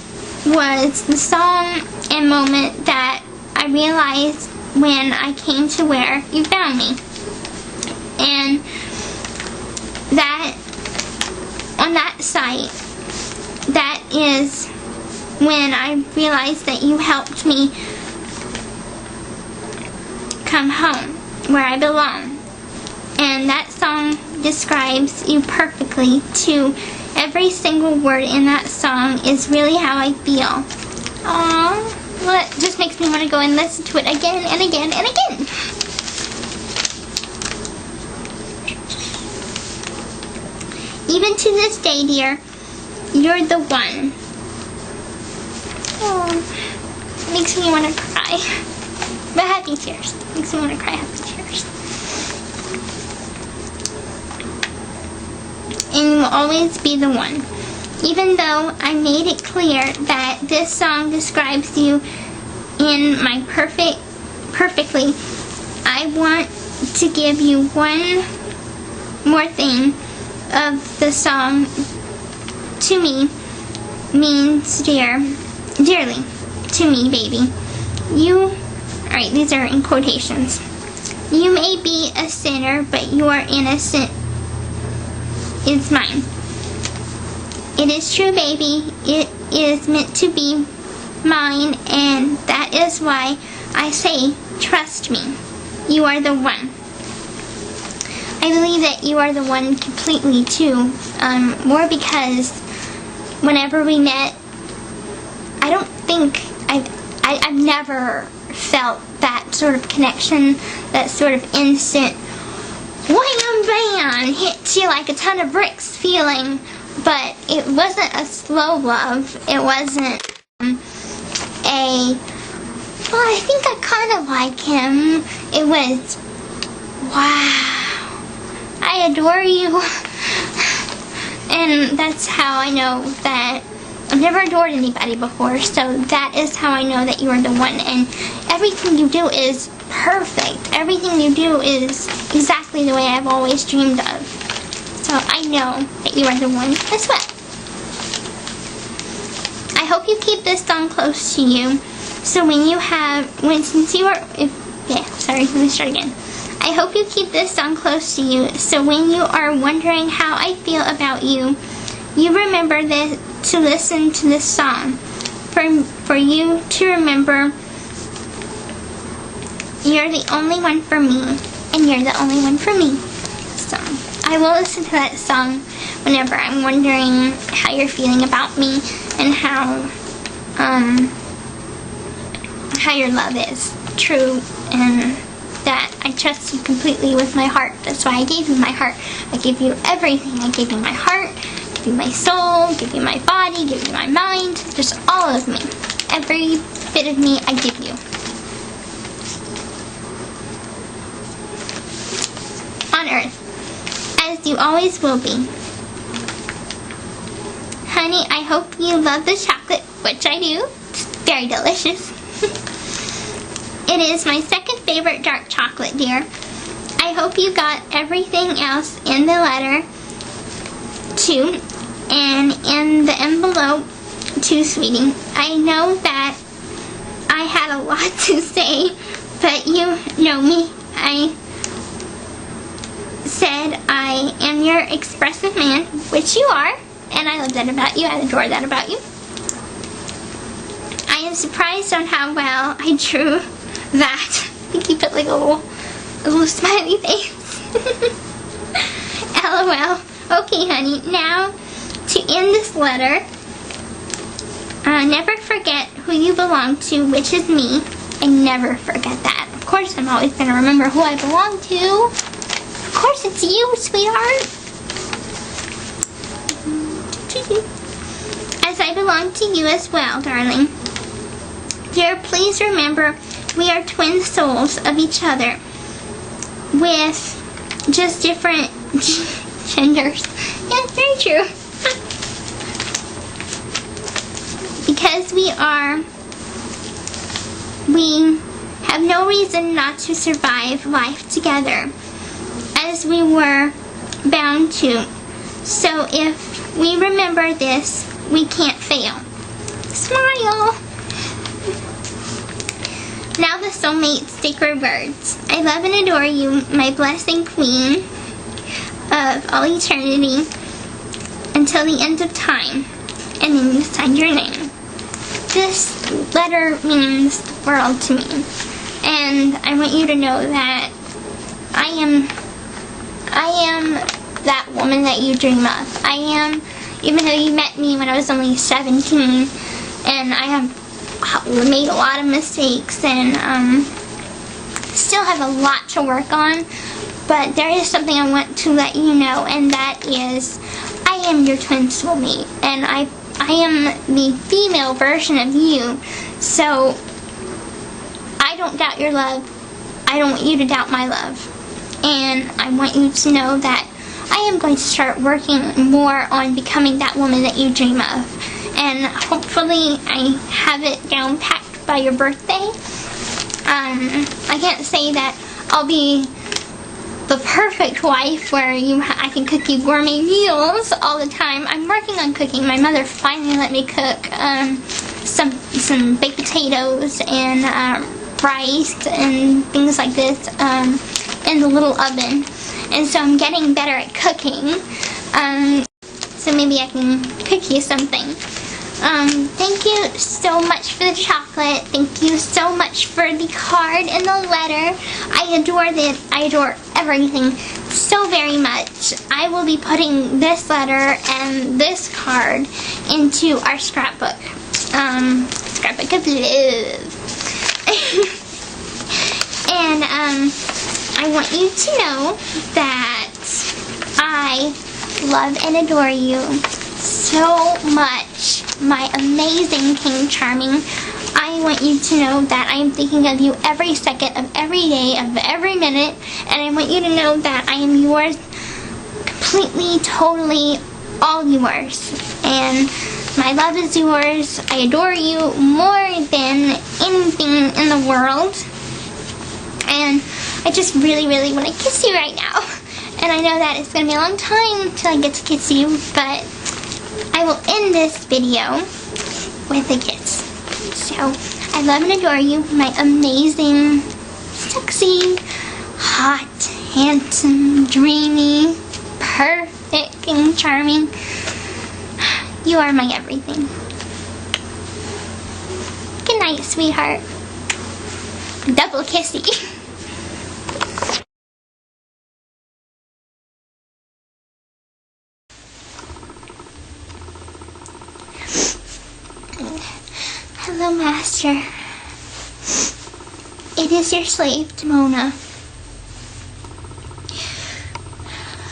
was the song and moment that I realized when I came to where you found me. And that, on that site, that is when I realized that you helped me come home, where I belong. And that song describes you perfectly too. Every single word in that song is really how I feel. Aww. Well, it just makes me want to go and listen to it again and again and again. Even to this day, dear, you're the one. Oh, makes me want to cry. But happy tears. Makes me want to cry happy tears. And you will always be the one. Even though I made it clear that this song describes you in my perfectly, I want to give you one more thing of the song. To me means dearly to me, baby. Alright, these are in quotations. You may be a sinner, but your innocence is mine. It is true, baby. It is meant to be mine, and that is why I say, trust me. You are the one. I believe that you are the one completely, too. More because whenever we met, I don't think I've never felt that sort of connection, that sort of instant wham bam, hit you like a ton of bricks feeling. But it wasn't a slow love. It wasn't well, I think I kind of like him. It was, wow, I adore you. And that's how I know that I've never adored anybody before. So that is how I know that you are the one. And everything you do is perfect. Everything you do is exactly the way I've always dreamed of. So I know that you are the one as well. I hope you keep this song close to you. So I hope you keep this song close to you. So when you are wondering how I feel about you, you remember to listen to this song. For you to remember, you're the only one for me, and you're the only one for me. So I will listen to that song whenever I'm wondering how you're feeling about me and how your love is true and that I trust you completely with my heart. That's why I gave you my heart. I gave you everything. I gave you my heart, give you my soul, give you my body, give you my mind, just all of me. Every bit of me I give you. On earth, as you always will be. Honey, I hope you love the chocolate, which I do. It's very delicious. It is my second favorite dark chocolate, dear. I hope you got everything else in the letter, too, and in the envelope, too, sweetie. I know that I had a lot to say, but you know me. I said I am your expressive man, which you are, and I love that about you. I adore that about you. I am surprised on how well I drew that. I think you put like a little smiley face. LOL. Okay, honey. Now, to end this letter, never forget who you belong to, which is me. I never forget that. Of course, I'm always going to remember who I belong to. Of course, it's you, sweetheart. As I belong to you as well, darling. Dear, please remember we are twin souls of each other with just different genders. Yeah, very true. Because we have no reason not to survive life together as we were bound to. So if we remember this, we can't fail. Smile! Now the soulmate sacred words. I love and adore you, my blessing queen of all eternity until the end of time. And then you sign your name. This letter means the world to me. And I want you to know that I am that woman that you dream of. I am, even though you met me when I was only 17, and I have made a lot of mistakes and still have a lot to work on. But there is something I want to let you know, and that is I am your twin soulmate, and I am the female version of you. So I don't doubt your love. I don't want you to doubt my love. And I want you to know that I am going to start working more on becoming that woman that you dream of. And hopefully I have it down packed by your birthday. I can't say that I'll be the perfect wife where I can cook you gourmet meals all the time. I'm working on cooking. My mother finally let me cook some baked potatoes and rice and things like this in the little oven. And so I'm getting better at cooking. So maybe I can cook you something. Thank you so much for the chocolate. Thank you so much for the card and the letter. I adore this. I adore everything so very much. I will be putting this letter and this card into our scrapbook. Scrapbook of love. And I want you to know that I love and adore you so much, my amazing King Charming. I want you to know that I am thinking of you every second of every day, of every minute, and I want you to know that I am yours, completely, totally, all yours. And my love is yours. I adore you more than anything in the world. And I just really, really want to kiss you right now. And I know that it's going to be a long time till I get to kiss you, but I will end this video with a kiss. So, I love and adore you, my amazing, sexy, hot, handsome, dreamy, perfect, and charming. You are my everything. Good night, sweetheart. Double kissy. Hello, Master. It is your slave, Demona.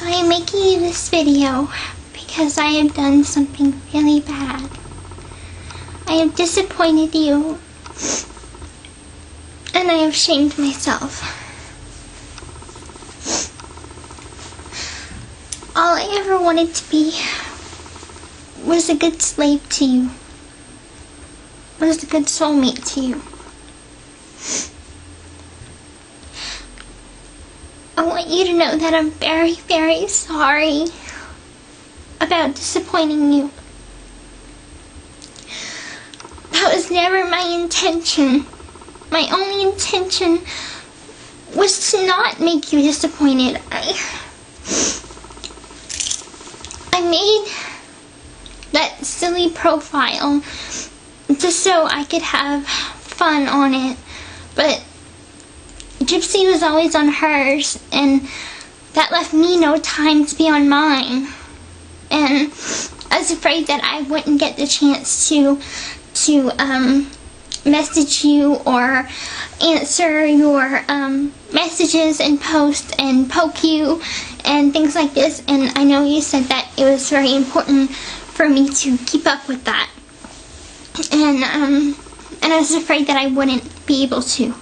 I am making you this video because I have done something really bad. I have disappointed you, and I have shamed myself. All I ever wanted to be was a good slave to you. Was a good soulmate to you. I want you to know that I'm very, very sorry about disappointing you. That was never my intention. My only intention was to not make you disappointed. I made that silly profile just so I could have fun on it, but Gypsy was always on hers, and that left me no time to be on mine. And I was afraid that I wouldn't get the chance to message you or answer your messages and post and poke you and things like this. And I know you said that it was very important for me to keep up with that. And I was afraid that I wouldn't be able to.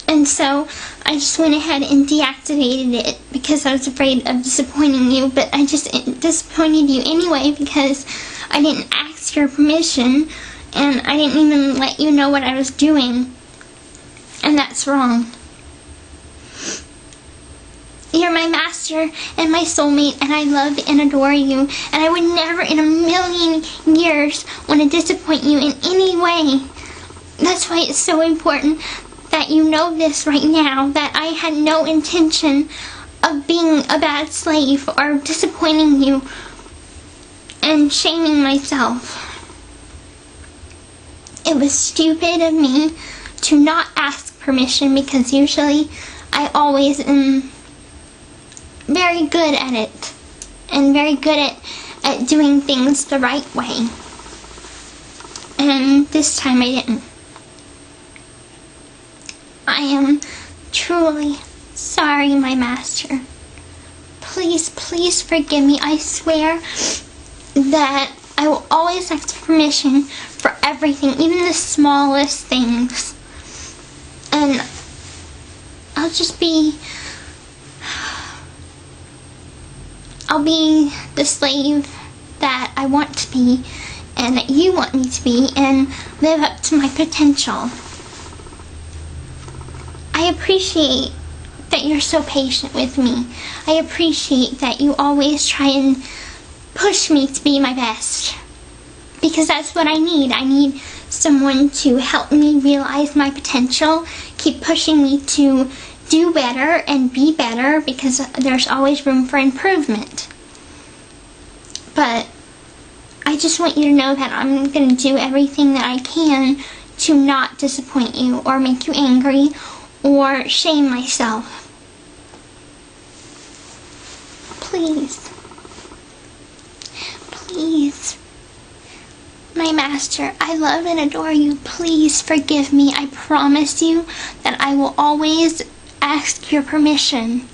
And so I just went ahead and deactivated it because I was afraid of disappointing you. But I just disappointed you anyway because I didn't ask your permission, and I didn't even let you know what I was doing. And that's wrong. You're my master and my soulmate, and I love and adore you, and I would never in a million years want to disappoint you in any way. That's why it's so important that you know this right now, that I had no intention of being a bad slave or disappointing you and shaming myself. It was stupid of me to not ask permission, because usually I always am very good at it and very good at doing things the right way. and this time I didn't. I am truly sorry, my master. Please, please forgive me. I swear that I will always ask permission for everything, even the smallest things. And I'll be the slave that I want to be and that you want me to be, and live up to my potential. I appreciate that you're so patient with me. I appreciate that you always try and push me to be my best, because that's what I need. I need someone to help me realize my potential, keep pushing me to do better and be better, because there's always room for improvement. But I just want you to know that I'm going to do everything that I can to not disappoint you or make you angry or shame myself. Please. Please. My master, I love and adore you. Please forgive me. I promise you that I will always ask your permission.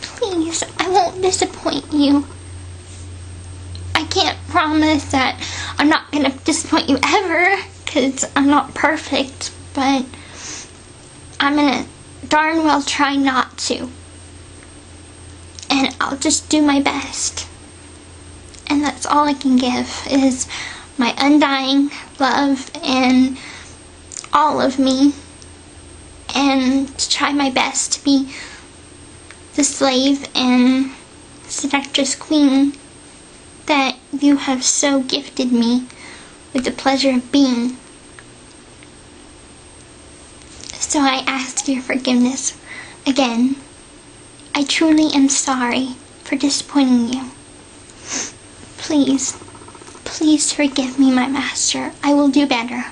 Please, I won't disappoint you. I can't promise that I'm not going to disappoint you ever, because I'm not perfect, but I'm going to darn well try not to. And I'll just do my best. And that's all I can give, is my undying love and all of me, and to try my best to be the slave and seductress queen that you have so gifted me with the pleasure of being. So I ask your forgiveness again. I truly am sorry for disappointing you. Please, please forgive me, my master. I will do better.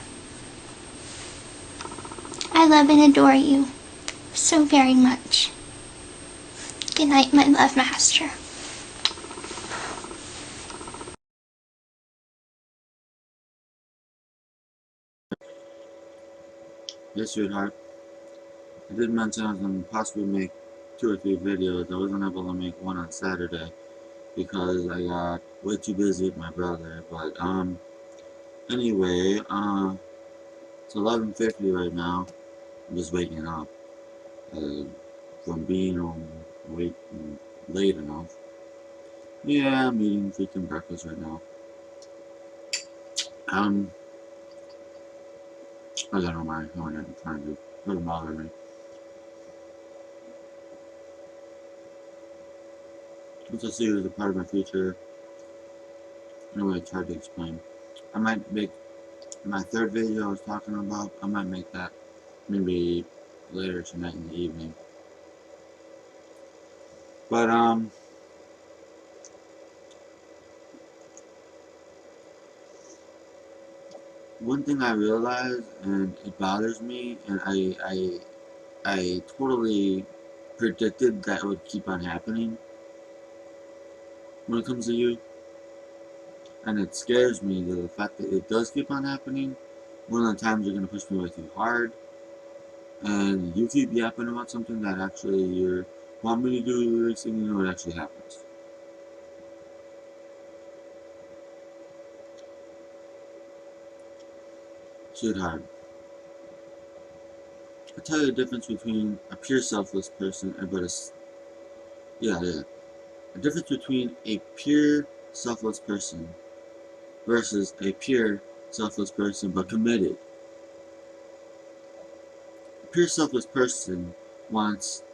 I love and adore you so very much. Good night, my love master. Yes, sweetheart. I did mention I was going to possibly make 2 or 3 videos. I wasn't able to make one on Saturday because I got way too busy with my brother. But, anyway, it's 11:50 right now. I'm just waking up from being awake late enough. Yeah, I'm eating freaking breakfast right now. I got on my phone and trying to doesn't bother me. Once I see it as a part of my future, anyway, I tried to explain. I might make my 3rd video I was talking about, I might make that maybe later tonight in the evening. But, one thing I realized, and it bothers me, and I totally predicted that it would keep on happening when it comes to you, and it scares me that the fact that it does keep on happening. One of the times you're going to push me way too hard, and you keep yapping about something that actually you want me to do, the next thing you know, it actually happens. Sweetheart, I'll tell you the difference between a pure selfless person and the difference between a pure selfless person versus a pure selfless person but committed. A pure selfless person wants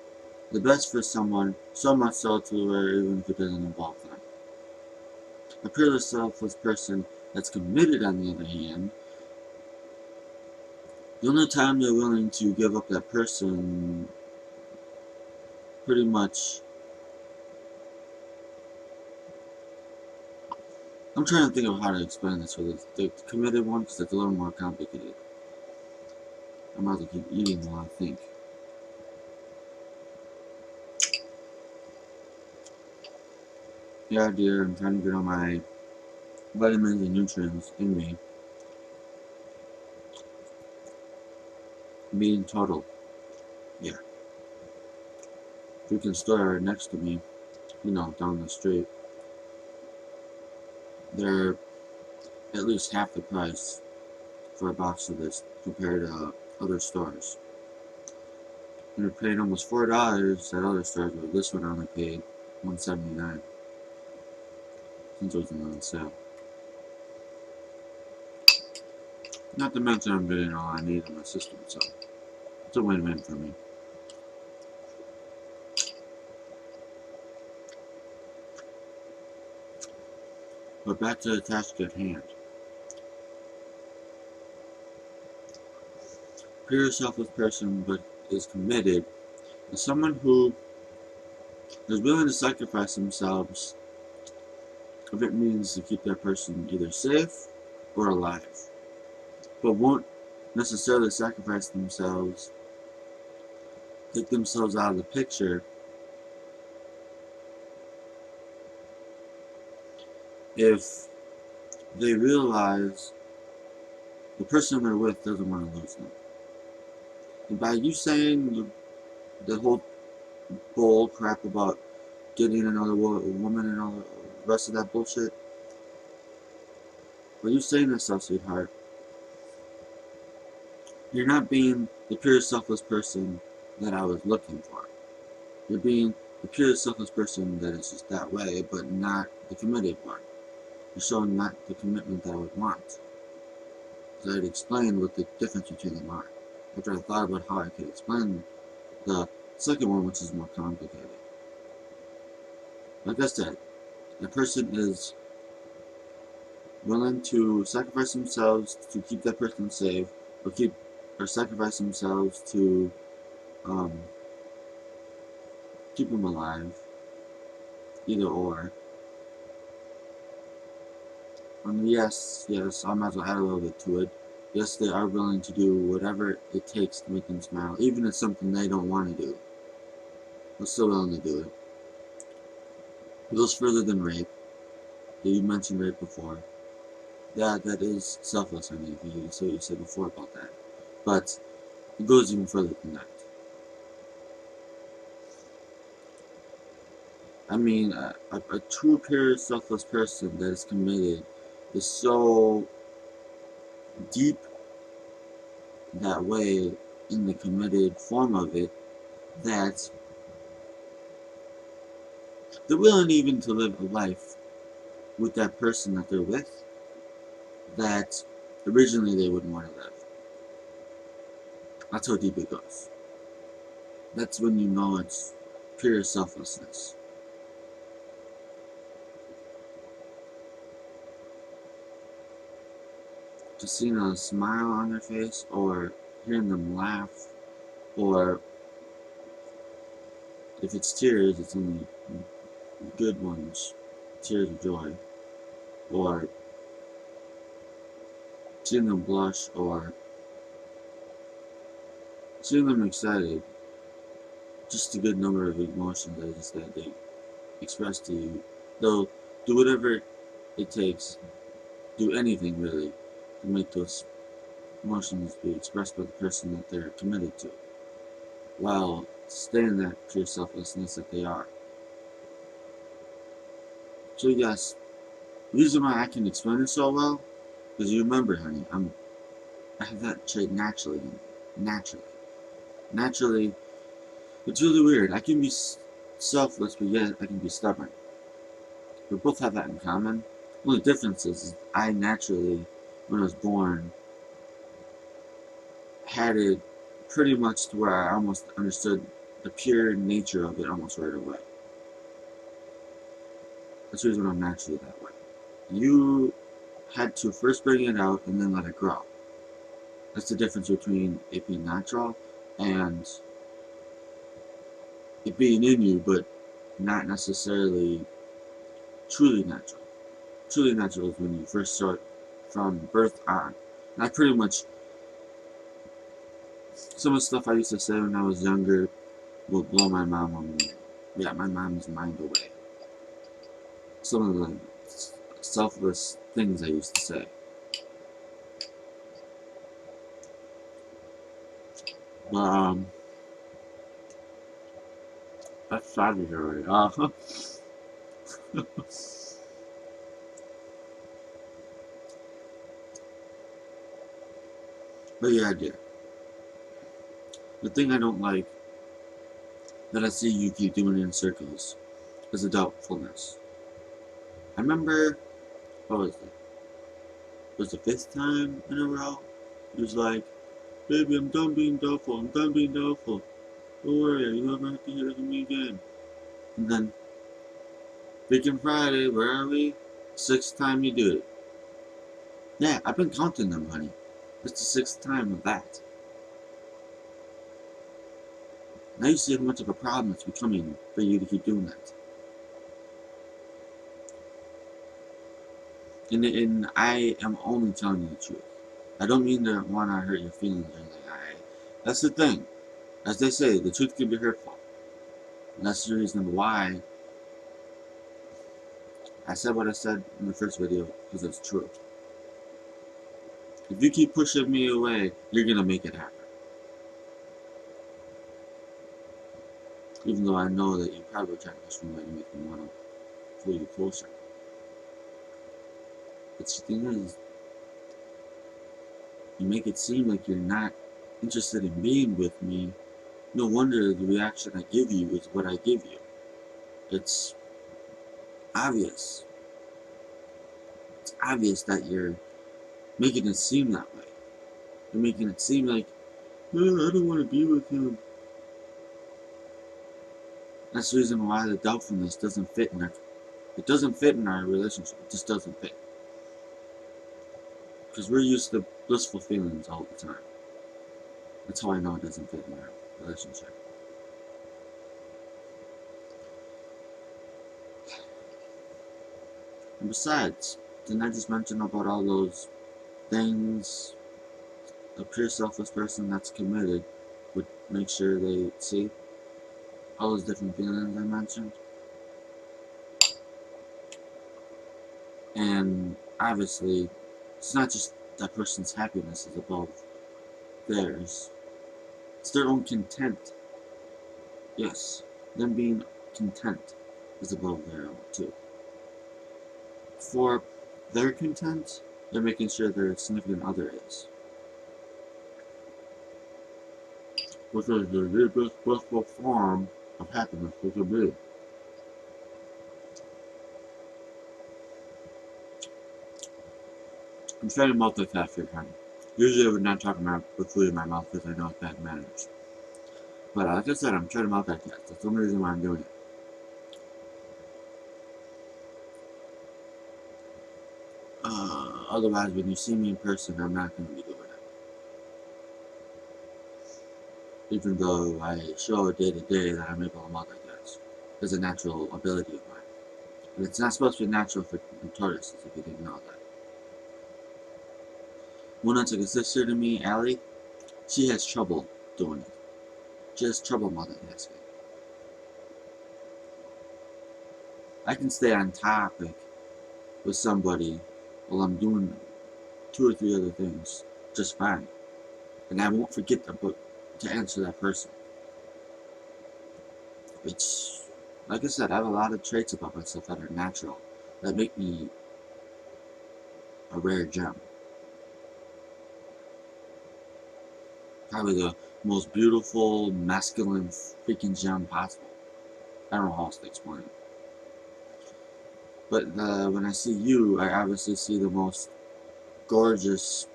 the best for someone, so much so to where even if it doesn't involve them. A pure selfless person that's committed, on the other hand, the only time they're willing to give up that person, pretty much, I'm trying to think of how to explain this for the committed one, because it's a little more complicated. I'm about to keep eating while I think. Yeah, dear, I'm trying to get on my vitamins and nutrients in me. Being total. Yeah. Freaking store right next to me, you know, down the street. They're at least half the price for a box of this compared to other stores. And you're paying almost $4 at other stores, but this one I only paid $1.79 since it was on sale. Not to mention I'm getting all I need in my system, so it's a win-win for me. But back to the task at hand. Pure selfless person but is committed is someone who is willing to sacrifice themselves if it means to keep that person either safe or alive, but won't necessarily sacrifice themselves, take themselves out of the picture if they realize the person they're with doesn't want to lose them. And by you saying the whole bull crap about getting another woman and all the rest of that bullshit, when you saying that stuff, sweetheart, you're not being the pure selfless person that I was looking for. You're being the pure selfless person that is just that way, but not the committed one. You're showing not the commitment that I would want. So I'd explain what the difference between them are. After I thought about how I could explain the second one, which is more complicated. Like I said, a person is willing to sacrifice themselves to keep that person safe, or sacrifice themselves to keep them alive. Either or. And yes, I might as well add a little bit to it. Yes, they are willing to do whatever it takes to make them smile, even if it's something they don't want to do. They're still willing to do it. It goes further than rape. You mentioned rape before. Yeah, that is selfless, I mean, if you say what you said before about that. But it goes even further than that. I mean, a true, pure, selfless person that is committed is so deep that way in the committed form of it that they're willing even to live a life with that person that they're with that originally they wouldn't want to live. That's how deep it goes. That's when you know it's pure selflessness. Just seeing a smile on their face, or hearing them laugh, or if it's tears, it's only good ones, tears of joy, or seeing them blush, or seeing them excited. Just a good number of emotions that they express to you. They'll do whatever it takes, do anything really, to make those emotions be expressed by the person that they're committed to, while staying that pure selflessness that they are. So yes, the reason why I can explain it so well, because you remember, honey, I have that trait naturally. Naturally, it's really weird. I can be selfless, but yet I can be stubborn. We both have that in common. The only difference is I naturally, when I was born, had it pretty much to where I almost understood the pure nature of it almost right away. That's the reason I'm naturally that way. You had to first bring it out and then let it grow. That's the difference between it being natural and it being in you, but not necessarily truly natural. Truly natural is when you first start from birth on. And I pretty much, some of the stuff I used to say when I was younger will blow my mom's mind away. Some of the selfless things I used to say. But, that's Saturday already. But yeah, dear. The thing I don't like that I see you keep doing in circles is the doubtfulness. I remember, what was it? It was the 5th time in a row. He was like, baby, I'm done being doubtful. I'm done being doubtful. Don't worry, you never have to hear from me again. And then, freaking Friday, where are we? 6th time you do it. Yeah, I've been counting them, honey. It's the 6th time of that. Now you see how much of a problem it's becoming for you to keep doing that. And I am only telling you the truth. I don't mean to want to hurt your feelings or anything. That's the thing. As they say, the truth can be hurtful. And that's the reason why I said what I said in the first video, because it's true. If you keep pushing me away, you're going to make it happen. Even though I know that you probably try to push me away to make me want to pull you closer. But the thing is, you make it seem like you're not interested in being with me. No wonder the reaction I give you is what I give you. It's obvious. It's obvious that you're making it seem that way. You're making it seem like, oh, I don't want to be with him. That's the reason why the doubtfulness doesn't fit in our relationship. It just doesn't fit. Because we're used to blissful feelings all the time. That's how I know it doesn't fit in our relationship. And besides, didn't I just mention about all those things a pure selfless person that's committed would make sure they see? All those different feelings I mentioned? And obviously, it's not just that person's happiness is above theirs. It's their own content. Yes, them being content is above their own too. For their content, they're making sure their significant other is. Which is the deepest, blissful form of happiness there could be. I'm trying to multitask here, honey. Usually I would not talk with food in my mouth because I know it's bad manners. But like I said, I'm trying to multitask. That's the only reason why I'm doing it. Otherwise, when you see me in person, I'm not going to be doing it. Even though I show day to day that I'm able to multitask. It's a natural ability of mine. And it's not supposed to be natural for tortoises, if you didn't know that. One that's like a sister to me, Allie, she has trouble doing it. She has trouble multitasking. I can stay on topic with somebody while I'm doing 2 or 3 other things just fine. And I won't forget to answer that person. Which, like I said, I have a lot of traits about myself that are natural, that make me a rare gem. Probably the most beautiful, masculine freaking gem possible. I don't know how else to explain it. But when I see you, I obviously see the most gorgeous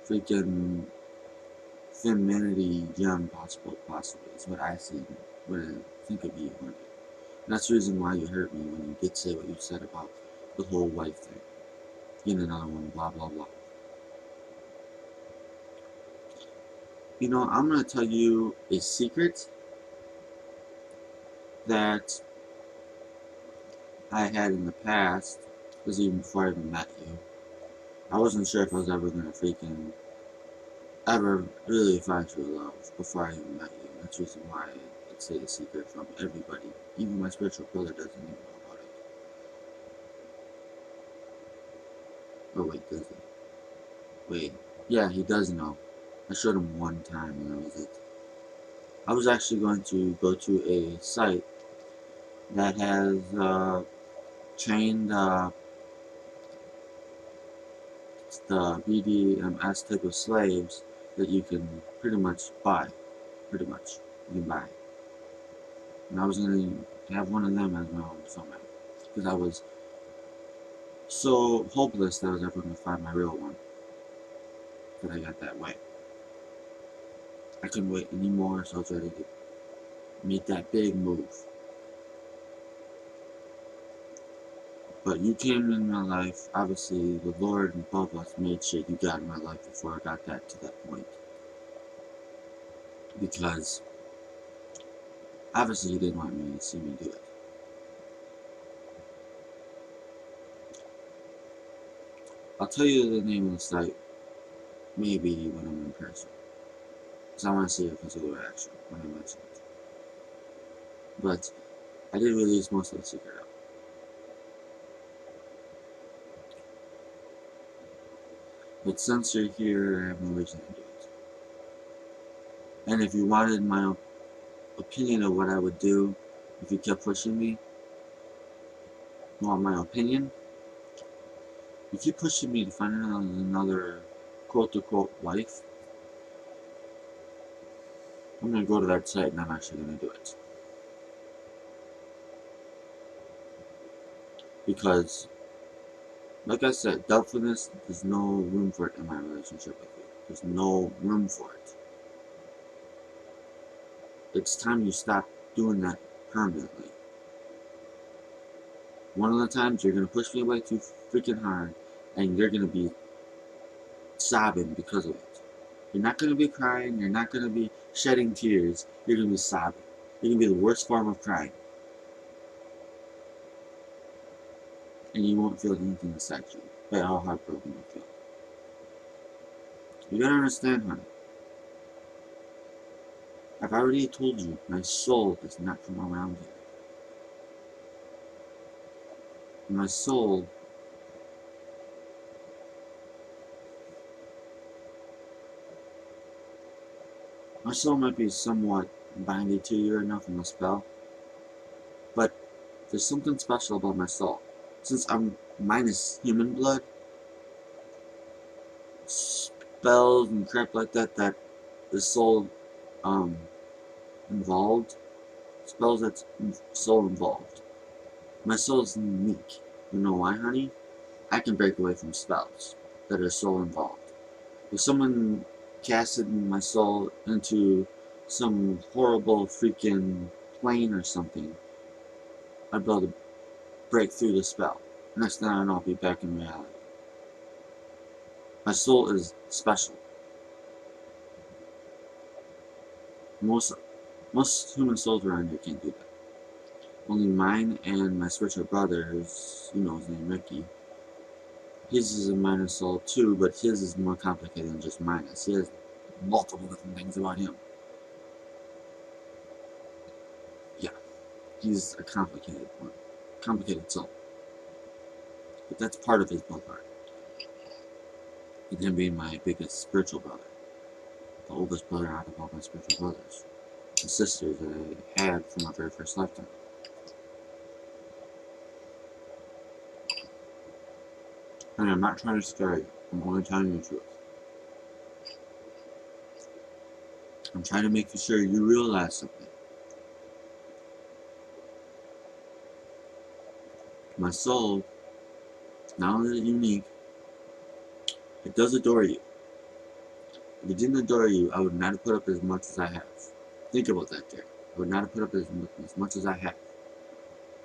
freaking femininity gem possibly is what I see when I think of you. And that's the reason why you hurt me when you did say what you said about the whole wife thing. Getting another one, blah blah blah. You know, I'm going to tell you a secret that I had in the past, because even before I even met you, I wasn't sure if I was ever going to ever really find true love before I even met you. That's the reason why I'd say a secret from everybody. Even my spiritual brother doesn't even know about it. Oh wait, does he? Wait. Yeah, he does know. I showed him one time and that was it. I was actually going to go to a site that has trained the BDMS type of slaves that you can pretty much buy. Pretty much. You can buy. And I was going to have one of them as my own soulmate. Because I was so hopeless that I was ever going to find my real one. That I got that way. I couldn't wait anymore, so I was ready to make that big move. But you came in my life, obviously the Lord and both of us made sure you got in my life before I got that to that point. Because obviously you didn't want me to see me do it. I'll tell you the name of the site maybe when I'm in person. Because I want to see a physical reaction when I mention it. But I did release most of the secret out. But since you're here, I have no reason to do it. And if you wanted my opinion of what I would do, if you kept pushing me, you want my opinion? You keep pushing me to find another quote-unquote wife, I'm going to go to that site and I'm actually going to do it. Because, like I said, doubtfulness, there's no room for it in my relationship with you. There's no room for it. It's time you stop doing that permanently. One of the times you're going to push me away too freaking hard and you're going to be sobbing because of it. You're not going to be crying, you're not going to be shedding tears, you're going to be sobbing. You're going to be the worst form of crying. And you won't feel anything inside you, but how heartbroken you feel. You gotta understand, honey. I've already told you, my soul does not come around here. My soul might be somewhat binded to you enough in the spell, but there's something special about my soul. Since I'm minus human blood, spells and crap like that, that the soul involved, spells that's soul involved. My soul is unique. You know why, honey? I can break away from spells that are soul involved. If someone casted my soul into some horrible freaking plane or something, I'd be able to break through the spell. Next thing I know, I'll be back in reality. My soul is special. Most human souls around here can't do that. Only mine and my spiritual brother, you know his name, Ricky. His is a minus soul too, but his is more complicated than just minus. He has multiple different things about him. Yeah, he's a complicated one. Complicated soul. But that's part of his blood part. And him being my biggest spiritual brother. The oldest brother out of all my spiritual brothers. And sisters that I had from my very first lifetime. And I'm not trying to scare you. I'm only telling you the truth. I'm trying to make sure you realize something. My soul, not only is it unique, it does adore you. If it didn't adore you, I would not have put up as much as I have. Think about that, Jerry. I would not have put up as much as I have.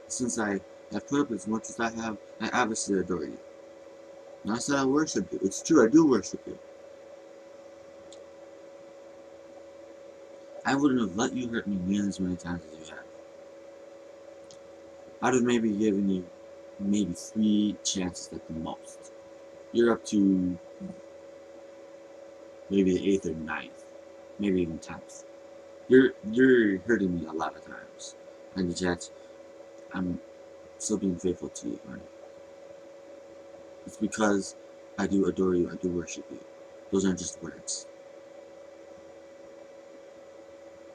Since I have put up as much as I have, I obviously adore you. And I said I worship you. It's true, I do worship you. I wouldn't have let you hurt me nearly as many times as you have. I'd have maybe given you maybe 3 chances at the most. You're up to maybe the 8th or 9th, maybe even 10th. You're hurting me a lot of times, and yet I'm still being faithful to you, honey. It's because I do adore you, I do worship you. Those aren't just words.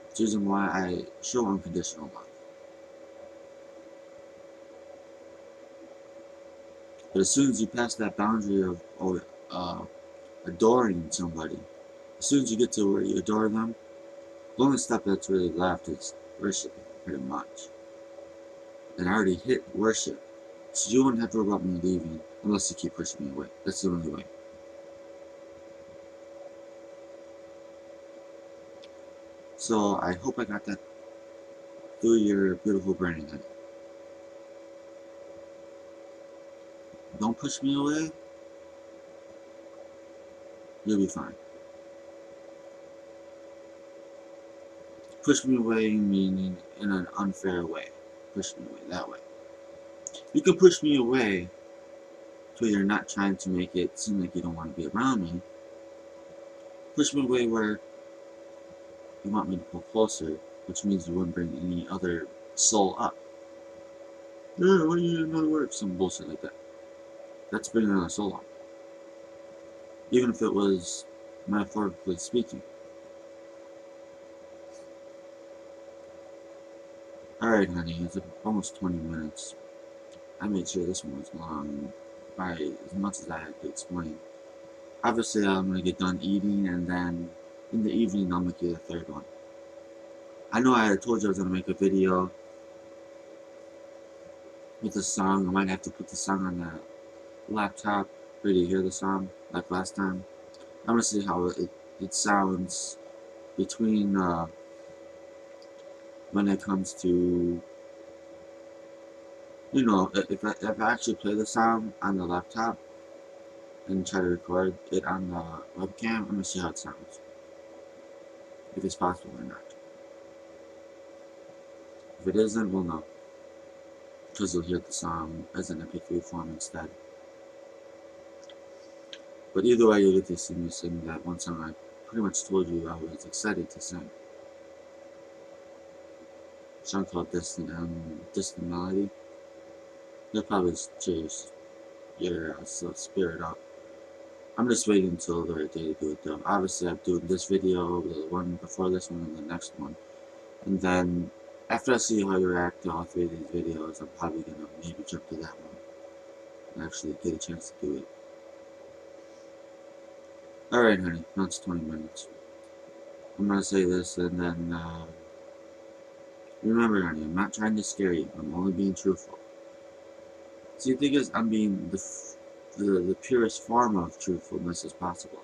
It's the reason why I show unconditional love. But as soon as you pass that boundary of adoring somebody, as soon as you get to where you adore them, the only step that's really left is worshiping, pretty much. And I already hit worship, so you wouldn't have to worry about me leaving unless you keep pushing me away. That's the only way. So I hope I got that through your beautiful brain. Don't push me away, you'll be fine. Push me away meaning in an unfair way. Push me away that way. You can push me away so you're not trying to make it seem like you don't want to be around me. Push me away where you want me to pull closer, which means you wouldn't bring any other soul up. Yeah, why do you need another word? Some bullshit like that. That's bringing another soul up. Even if it was metaphorically speaking. Alright, honey, it's almost 20 minutes. I made sure this one was long by as much as I had to explain. Obviously, I'm going to get done eating, and then in the evening, I'll make you the third one. I know I had told you I was going to make a video with a song. I might have to put the song on the laptop for you to hear the song, like last time. I'm going to see how it sounds between when it comes to, you know, if I actually play the song on the laptop and try to record it on the webcam, I'm going to see how it sounds. If it's possible or not. If it isn't, we'll know. Because you'll hear the song as an MP3 form instead. But either way, you'll get to see me sing that one song I pretty much told you I was excited to sing. A song called Distant Melody. You'll probably chase your spirit up. I'm just waiting until the right day to do it though. Obviously, I'm doing this video, the one before this one, and the next one. And then, after I see how you react to all three of these videos, I'm probably going to maybe jump to that one and actually get a chance to do it. Alright, honey, now it's 20 minutes. I'm going to say this, and then, remember, honey, I'm not trying to scare you. I'm only being truthful. See, the thing is, I'm being the purest form of truthfulness as possible.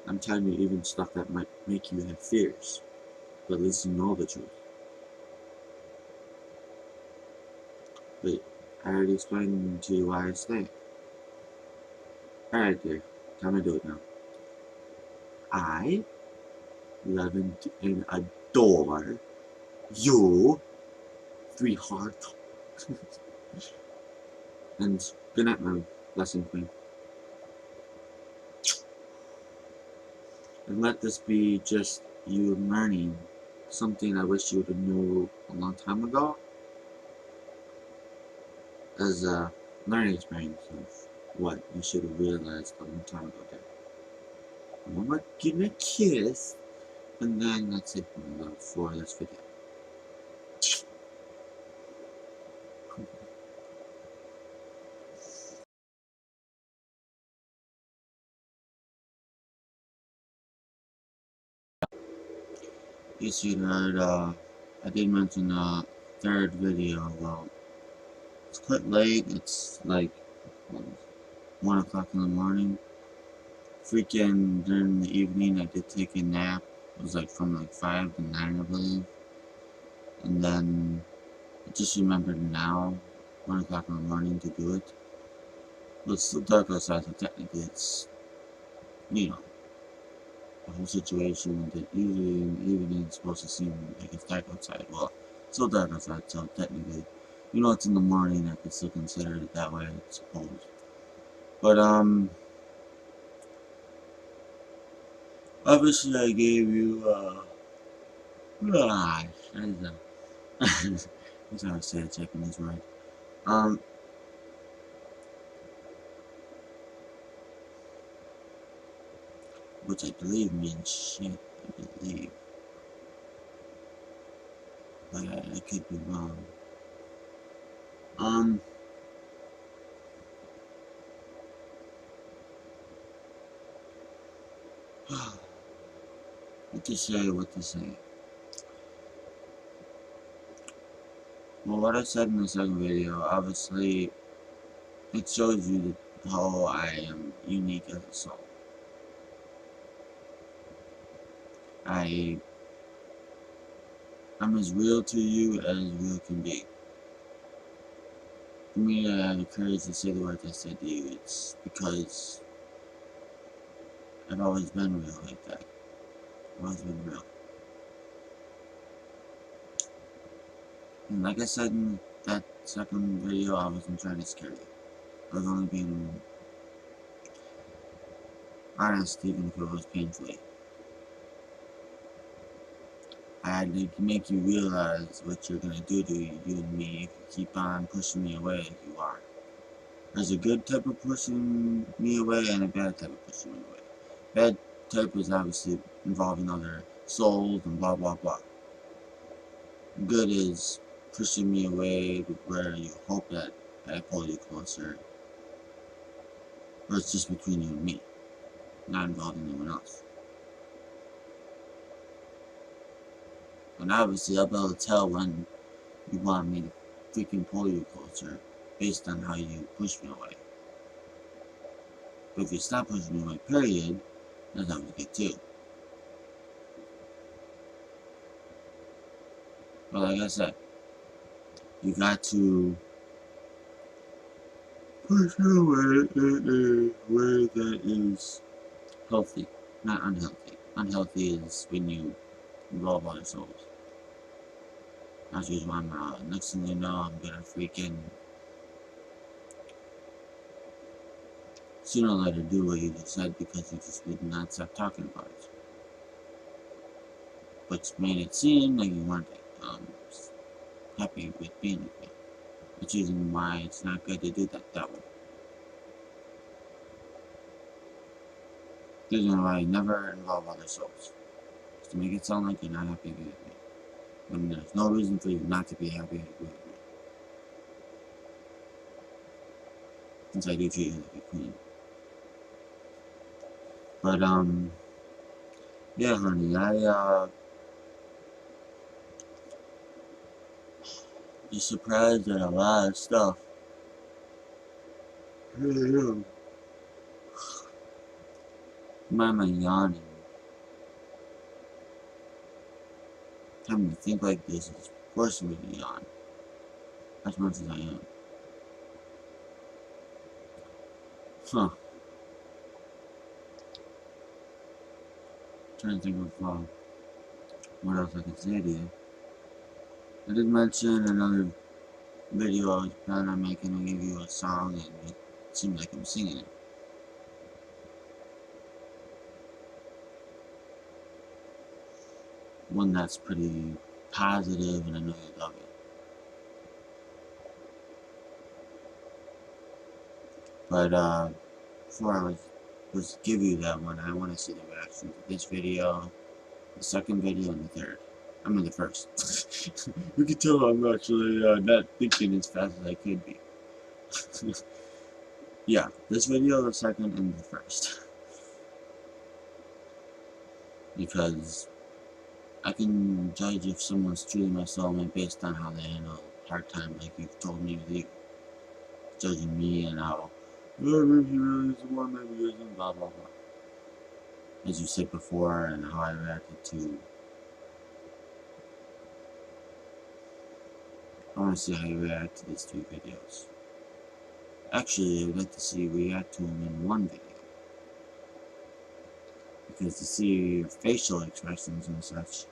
I'm telling you even stuff that might make you have fears, but at least you know the truth. Wait, I already explained to you why I stay. Alright, dear, time to do it now. I love and adore you, sweetheart. And good night, my blessing queen. And let this be just you learning something I wish you would have known a long time ago, as a learning experience of what you should have realized a long time ago. I'm gonna give me a kiss, and then that's it for this video. You see that I did mention the third video. Well, it's quite late. It's like 1 o'clock in the morning. Freaking during the evening, I did take a nap. It was like from like 5 to 9, I believe. And then I just remembered now, 1 o'clock in the morning, to do it. Well, it's still dark outside, so technically it's, you know, the whole situation that usually in the evening it's supposed to seem like it's dark outside. Well, it's still dark outside, so technically, you know, it's in the morning, I could still consider it that way, I suppose. But, obviously I gave you, gosh, that's how I say it, Japanese word. which I believe means shit, I believe. But I could be wrong. What to say. Well, what I said in the second video, obviously, it shows you how I am unique as a soul. I'm as real to you as real can be. For me to have the courage to say the words I said to you, it's because I've always been real like that. I've always been real. And like I said in that second video, I wasn't trying to scare you. I was only being honest, even if it was painfully. I had to make you realize what you're gonna do to you and me if you keep on pushing me away like you are. There's a good type of pushing me away and a bad type of pushing me away. Bad type is obviously involving other souls and blah blah blah. Good is pushing me away where you hope that I pull you closer. Or it's just between you and me, not involving anyone else. And obviously I'll be able to tell when you want me to freaking pull you closer based on how you push me away. But if you stop pushing me away, period, that's how we get too. But like I said, you got to push away in a way that is healthy, not unhealthy. Unhealthy is when you involve other souls. That's just why next thing you know, I'm gonna freaking sooner or later do what you just said because you just did not stop talking about it. Which made it seem like you weren't happy with being with me. Which is why it's not good to do that way. The reason why I never involve other souls is to make it sound like you're not happy with me. When there's no reason for you not to be happy with me. Since I do treat you like a queen. But yeah honey, you're surprised at a lot of stuff. I really am. Why am I yawning? Having to think like this is forcing me to yawn. As much as I am. Huh. Trying to think of what else I can say to you. I did mention another video I was planning on making to give you a song and it seems like I'm singing it. One that's pretty positive and I know you love it. But before I was give you that one, I want to see the reaction to this video, the second video, and the third. I mean the first. You can tell I'm actually not thinking as fast as I could be. Yeah, this video, the second, and the first. Because I can judge if someone's truly my soulmate based on how they handle hard times like you've told me with you. Judging me and how, maybe he really is the one, maybe he isn't, blah blah blah. As you said before, and how I reacted to. I want to see how you react to these 3 videos. Actually, I'd like to see you react to them in one video. Because to see your facial expressions and such,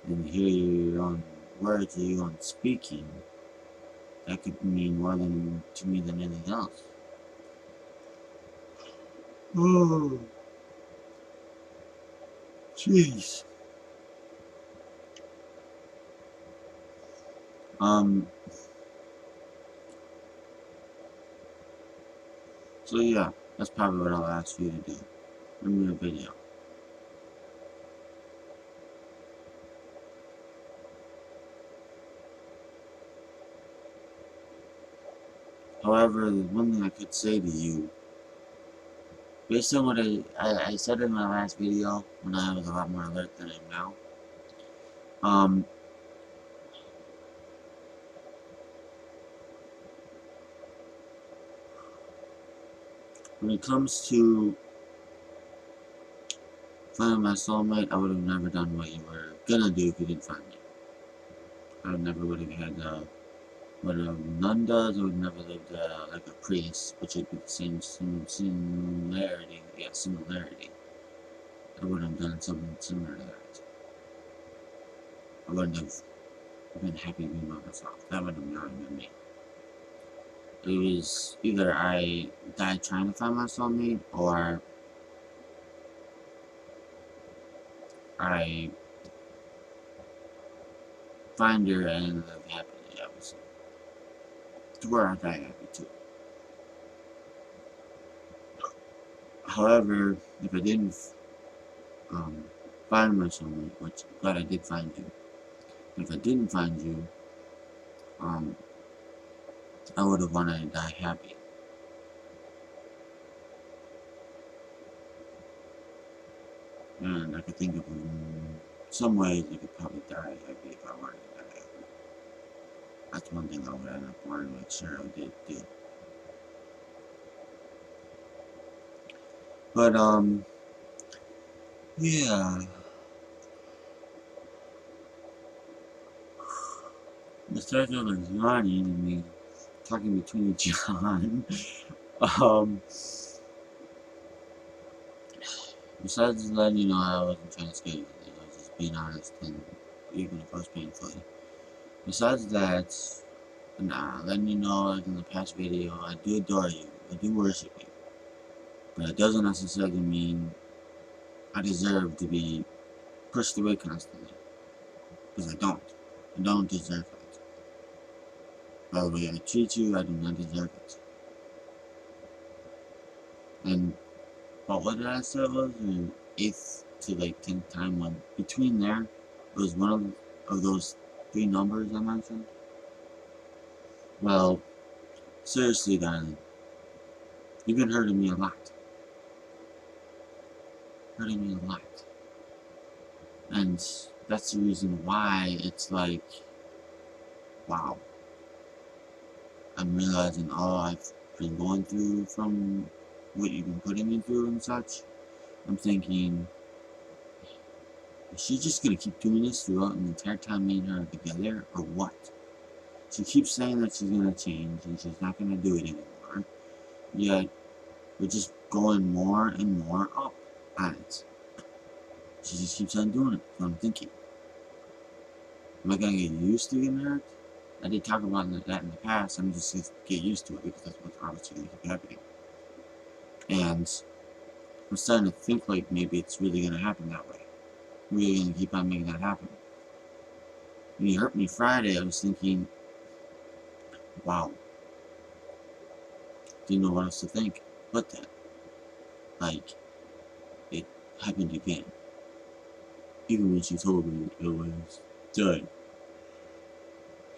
and hear your own words or your own speaking, that could mean more to me than anything else. Oh, jeez. So yeah, that's probably what I'll ask you to do. in the video. However, there's one thing I could say to you. Based on what I said in my last video, when I was a lot more alert than I am now, when it comes to finding my soulmate, I would have never done what you were gonna do if you didn't find me. I never would have had what a nun does. I would never lived like a priest, which would be the same similarity. Yeah, similarity. I wouldn't have done something similar to that. I wouldn't have been happy being by myself. That would have not been me. It was either I died trying to find my soulmate, or I find her and live happily, obviously. To where I die happy too. However, if I didn't find my soulmate, which I'm glad I did find you, if I didn't find you, I would have wanted to die happy. And I could think of some ways I could probably die happy if I wanted to die happy. That's one thing I would end up wanting to make sure I did do. But, yeah. Besides all the yawning and me talking between each yawn, besides letting you know I wasn't trying to scare you, I was just being honest, and even if it was painfully. Besides that, letting you know, like in the past video, I do adore you, I do worship you, but it doesn't necessarily mean I deserve to be pushed away constantly, because I don't deserve it. By the way I treat you, I do not deserve it. And what did I say it was? An 8th to like 10th time, when between there, it was one of those 3 numbers I mentioned. Well, seriously, darling, you've been hurting me a lot. Hurting me a lot. And that's the reason why it's like, wow. I'm realizing all I've been going through from what you've been putting me through and such. I'm thinking, is she just gonna keep doing this throughout the entire time me and her are together, or what? She keeps saying that she's gonna change and she's not gonna do it anymore, yet we're just going more and more up on it. She just keeps on doing it, so I'm thinking, am I gonna get used to getting hurt? I did talk about that in the past. I'm just gonna get used to it because that's what's obviously gonna keep happening. And I'm starting to think like maybe it's really gonna happen that way. I'm really gonna keep on making that happen. When you hurt me Friday, I was thinking, wow, didn't know what else to think but that. Like, it happened again. Even when she told me it was done.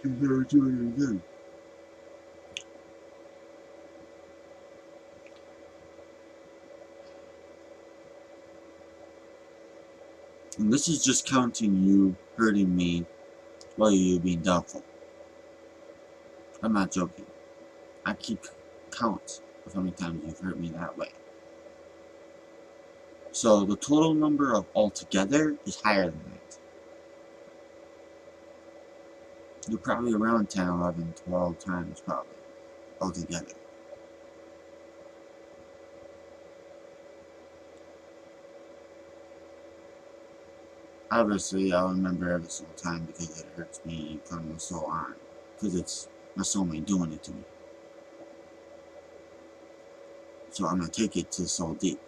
She's never doing it again. And this is just counting you hurting me while you being doubtful. I'm not joking. I keep count of how many times you've hurt me that way. So the total number of altogether is higher than that. You're probably around 10, 11, 12 times probably altogether. Obviously, I'll remember every single time because it hurts me from the soul on. Because it's my soulmate doing it to me. So I'm going to take it to soul deep.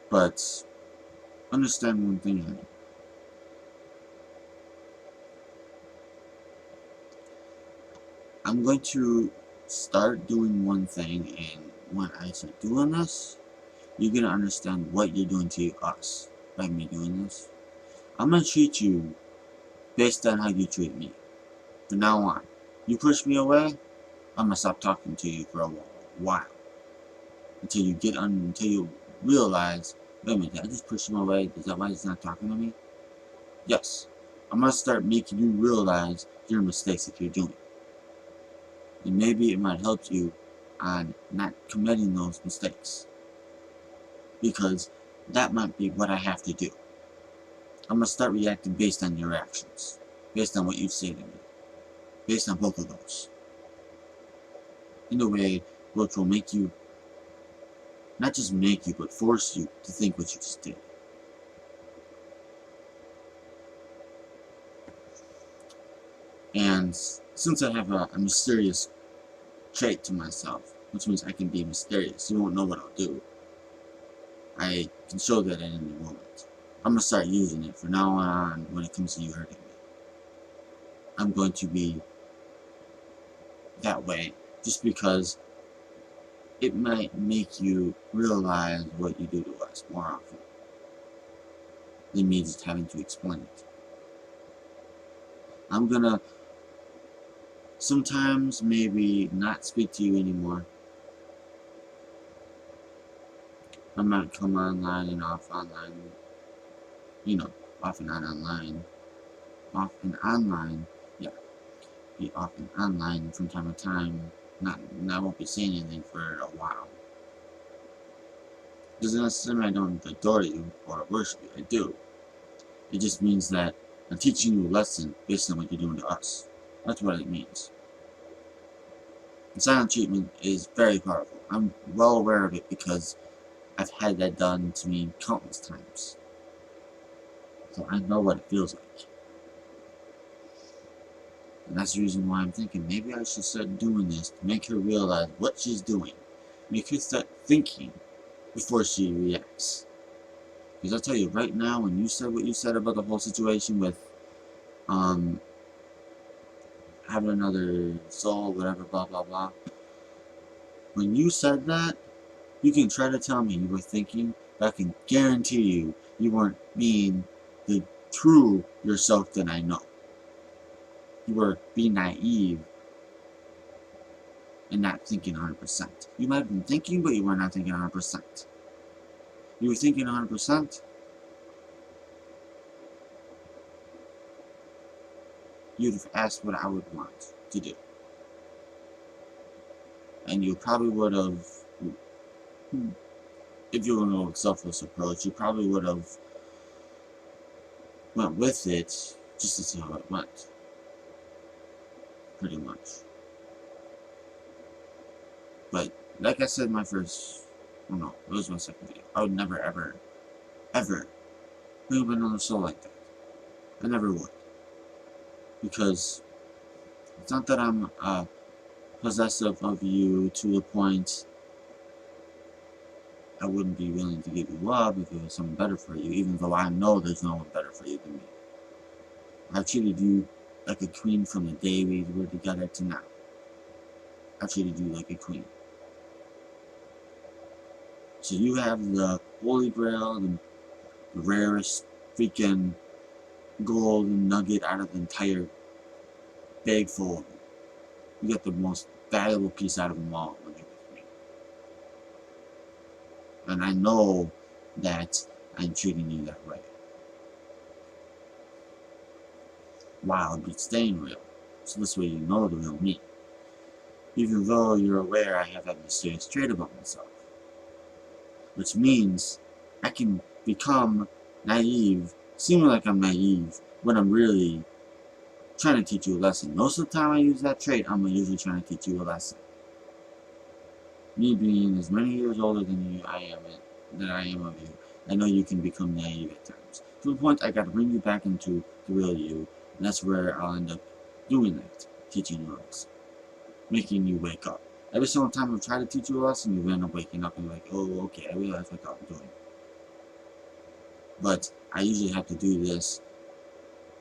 But understand one thing, honey. I'm going to start doing one thing, and when I start doing this, you're going to understand what you're doing to us by me doing this. I'm going to treat you based on how you treat me. From now on, you push me away, I'm going to stop talking to you for a while. Until you realize, wait a minute, did I just push him away? Is that why he's not talking to me? Yes. I'm going to start making you realize your mistakes that you're doing. And maybe it might help you on not committing those mistakes. Because that might be what I have to do. I'm going to start reacting based on your actions. Based on what you say to me. Based on both of those. In a way which will make you, not just make you, but force you to think what you just did. And since I have a mysterious trait to myself, which means I can be mysterious, you won't know what I'll do. I can show that at any moment. I'm going to start using it from now on when it comes to you hurting me. I'm going to be that way just because it might make you realize what you do to us more often than me just having to explain it. I'm gonna sometimes maybe not speak to you anymore. I might come online and off online, you know, off and on online. Off and online, yeah. Be off and online from time to time. I won't be saying anything for a while. Doesn't necessarily mean I don't adore you or worship you. I do. It just means that I'm teaching you a lesson based on what you're doing to us. That's what it means. And silent treatment is very powerful. I'm well aware of it because I've had that done to me countless times. So I know what it feels like. And that's the reason why I'm thinking maybe I should start doing this to make her realize what she's doing. Make her start thinking before she reacts. Because I'll tell you right now, when you said what you said about the whole situation with having another soul, whatever, blah blah blah. When you said that, you can try to tell me you were thinking, but I can guarantee you, you weren't being the true yourself that I know. You were being naive and not thinking 100%. You might have been thinking, but you were not thinking 100%. You were thinking 100%, you'd have asked what I would want to do. And you probably would have, if you were going to go with selfless approach, you probably would have went with it just to see how it went. Pretty much. But, like I said in my first, oh no, it was my second video. I would never, ever, ever bring up another soul like that. I never would. Because it's not that I'm possessive of you to the point I wouldn't be willing to give you love if it was someone better for you, even though I know there's no one better for you than me. I've treated you like a queen from the day we were together to now. I've treated you like a queen. So you have the Holy Grail, the rarest freaking golden nugget out of the entire bag full of them. You get the most valuable piece out of them all when you're with me. And I know that I'm treating you that way. While be staying real. So this way you know the real me. Even though you're aware I have that mysterious trait about myself. Which means I can become naive, seeming like I'm naive, when I'm really trying to teach you a lesson. Most of the time I use that trait, I'm usually trying to teach you a lesson. Me being as many years older than you I am of you, I know you can become naive at times. To the point I gotta bring you back into the real you, and that's where I'll end up doing that, teaching you a lesson. Making you wake up. Every single time I try to teach you a lesson, you end up waking up and like, oh, okay, I realize what I'm doing. But I usually have to do this.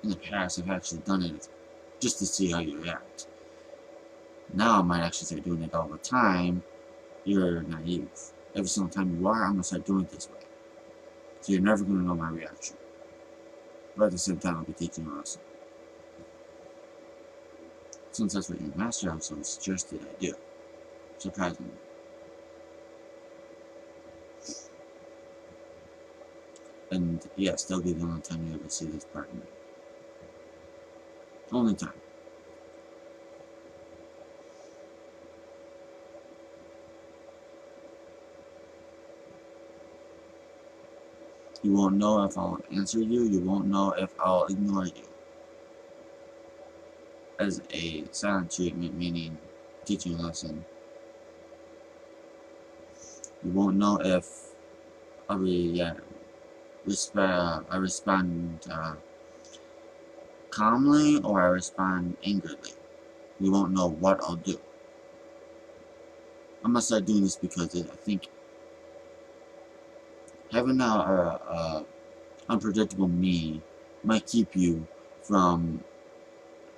In the past, I've actually done it just to see how you react. Now I might actually start doing it all the time. You're naive. Every single time you are, I'm going to start doing it this way. So you're never going to know my reaction. But at the same time, I'll be teaching you a lesson. Since that's what your master also suggested I do. Surprisingly. And yes, that'll be the only time you ever see this part of me. Only time. You won't know if I'll answer you. You won't know if I'll ignore you. As a silent treatment, meaning teaching a lesson. You won't know if I respond calmly or I respond angrily. You won't know what I'll do. I'm gonna start doing this because I think having a unpredictable me might keep you from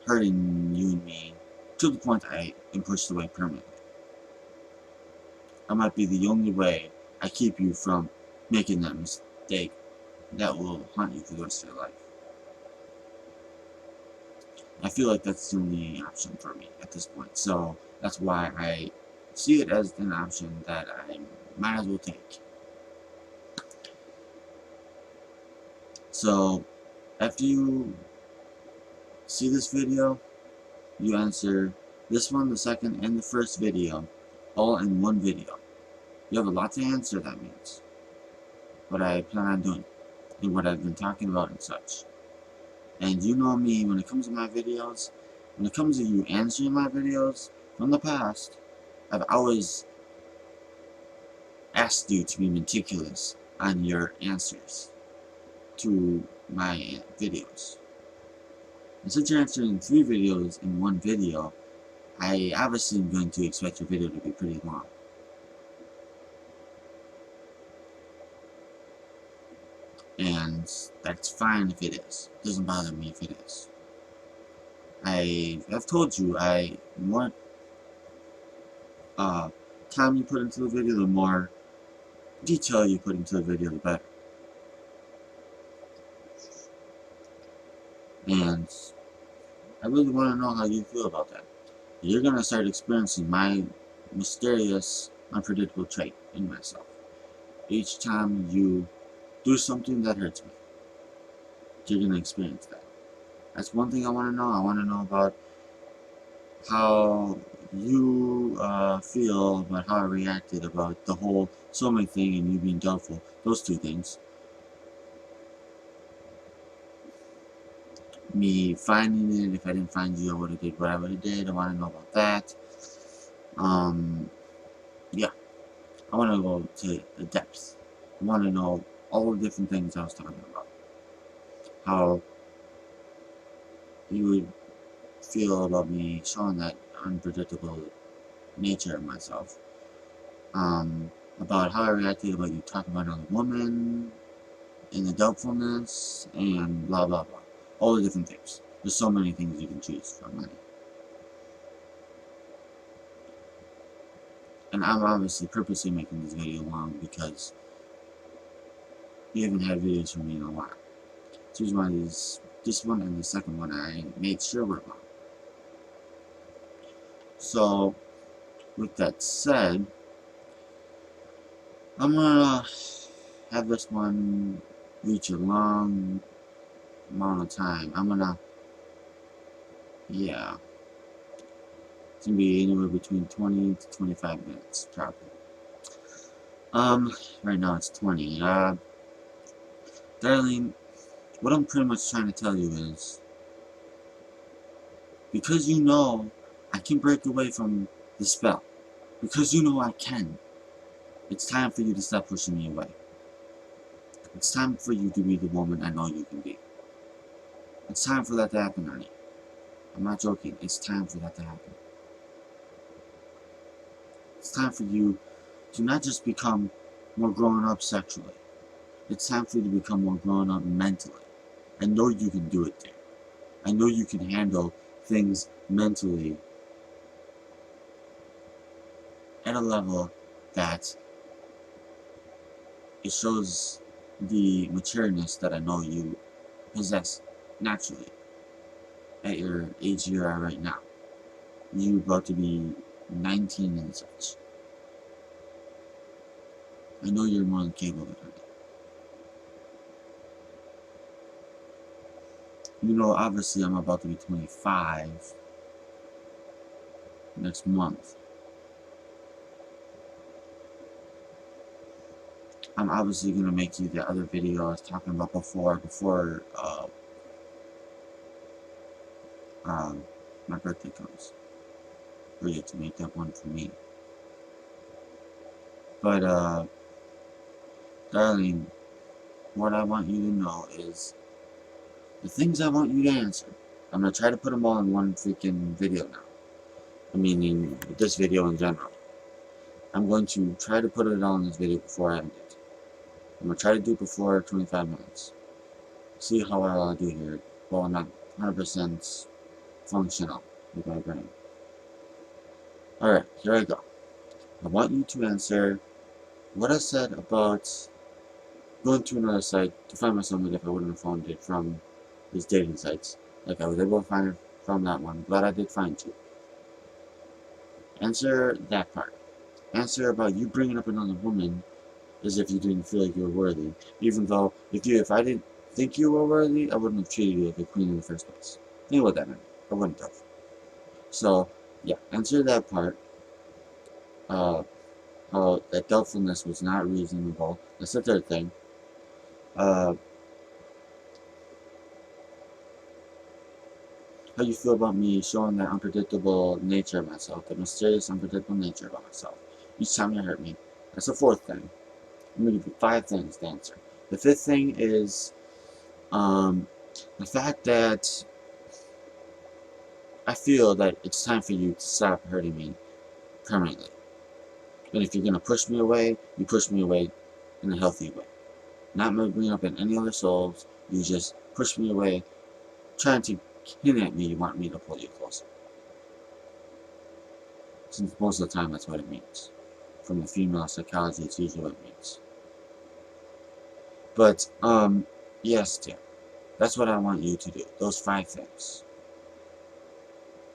hurting you and me to the point I am pushed away permanently. That might be the only way I keep you from making that mistake that will haunt you for the rest of your life. I feel like that's the only option for me at this point, so that's why I see it as an option that I might as well take. So, after you see this video, you answer this one, the second, and the first video, all in one video. You have a lot to answer, that means. What I plan on doing, and what I've been talking about and such. And you know me, when it comes to my videos, when it comes to you answering my videos from the past, I've always asked you to be meticulous on your answers to my videos. And since you're answering 3 videos in one video, I obviously am going to expect your video to be pretty long. And that's fine if it is. It doesn't bother me if it is. I've told you, the more time you put into the video, the more detail you put into the video, the better. And I really want to know how you feel about that. You're going to start experiencing my mysterious, unpredictable trait in myself. Each time you do something that hurts me, you're going to experience that. That's one thing I want to know. I want to know about how you feel about how I reacted about the whole soulmate thing and you being doubtful. Those 2 things. Me finding it, if I didn't find you, I would have did what I would have did. I want to know about that. Yeah. I want to go to the depths. I want to know all the different things I was talking about. How you would feel about me showing that unpredictable nature of myself. About how I reacted about you talking about another woman, and the doubtfulness, and blah blah blah. All the different things. There's so many things you can choose from, honey. And I'm obviously purposely making this video long because you haven't had videos from me in a while. So here's one of these, this one and the second one I made sure were long. So, with that said, I'm gonna have this one reach a long amount of time. I'm gonna, yeah, it's gonna be anywhere between 20 to 25 minutes, probably. Right now it's 20. Darling, what I'm pretty much trying to tell you is, because you know I can break away from the spell, because you know I can, it's time for you to stop pushing me away. It's time for you to be the woman I know you can be. It's time for that to happen, honey. I'm not joking. It's time for that to happen. It's time for you to not just become more grown up sexually. It's time for you to become more grown up mentally. I know you can do it, dear. I know you can handle things mentally at a level that it shows the matureness that I know you possess naturally at your age you are right now. You're about to be 19 and such. I know you're more than capable of it. You know, obviously I'm about to be 25 next month. I'm obviously gonna make you the other video I was talking about before my birthday comes. For you to make that one for me. But darling, what I want you to know is the things I want you to answer. I'm gonna try to put them all in one freaking video now. I mean, in this video in general. I'm going to try to put it all in this video before I end it. I'm gonna try to do it before 25 minutes. See how well I do here. Well, I'm not 100% functional with my brain. Alright, here I go. I want you to answer what I said about going to another site to find my soulmate if I wouldn't have found it from these dating sites. Like I was able to find it from that one. Glad I did find you. Answer that part. Answer about you bringing up another woman as if you didn't feel like you were worthy. Even though, if I didn't think you were worthy, I wouldn't have treated you like a queen in the first place. Think about that, man. I wouldn't have. So, yeah, answer that part. How that doubtfulness was not reasonable. That's the third thing. How you feel about me showing that unpredictable nature of myself, that mysterious, unpredictable nature about myself. Each time you hurt me. That's the fourth thing. I'm going to give you 5 things to answer. The 5th thing is the fact that I feel that it's time for you to stop hurting me permanently. And if you're going to push me away, you push me away in a healthy way. Not bringing up in any other souls, you just push me away, trying to hint at me, you want me to pull you closer. Since most of the time that's what it means. From the female psychology, it's usually what it means. But, yes, dear. That's what I want you to do. Those 5 things.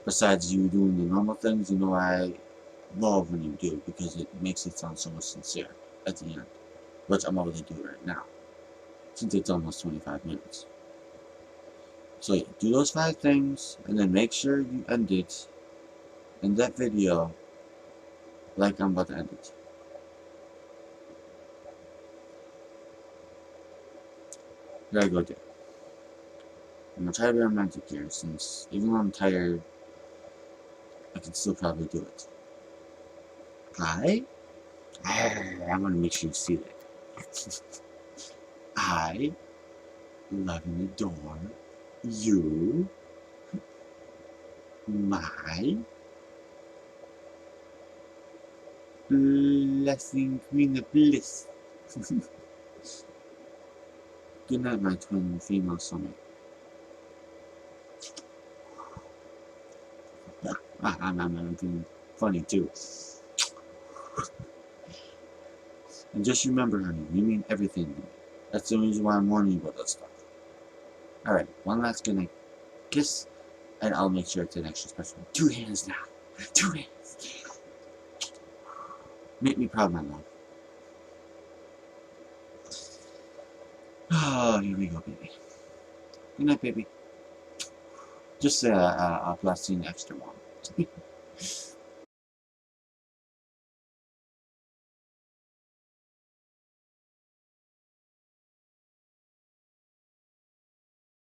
Besides you doing the normal things, you know I love when you do, because it makes it sound so much sincere at the end. Which I'm already doing right now. Since it's almost 25 minutes. So yeah, do those 5 things, and then make sure you end it in that video like I'm about to end it. Here I go, dear. I'm gonna try to be romantic here, since even though I'm tired, I can still probably do it. I'm gonna make sure you see that. I love and adore you, my blessing queen of bliss. Good night, my twin female soulmate. I'm being funny too. And just remember, honey, you mean everything to me. That's the reason why I'm warning you about that stuff. Alright, one last good night kiss, and I'll make sure it's an extra special. 2 hands now. 2 hands. Make me proud, my love. Oh, here we go, baby. Good night, baby. Just a blessing extra one.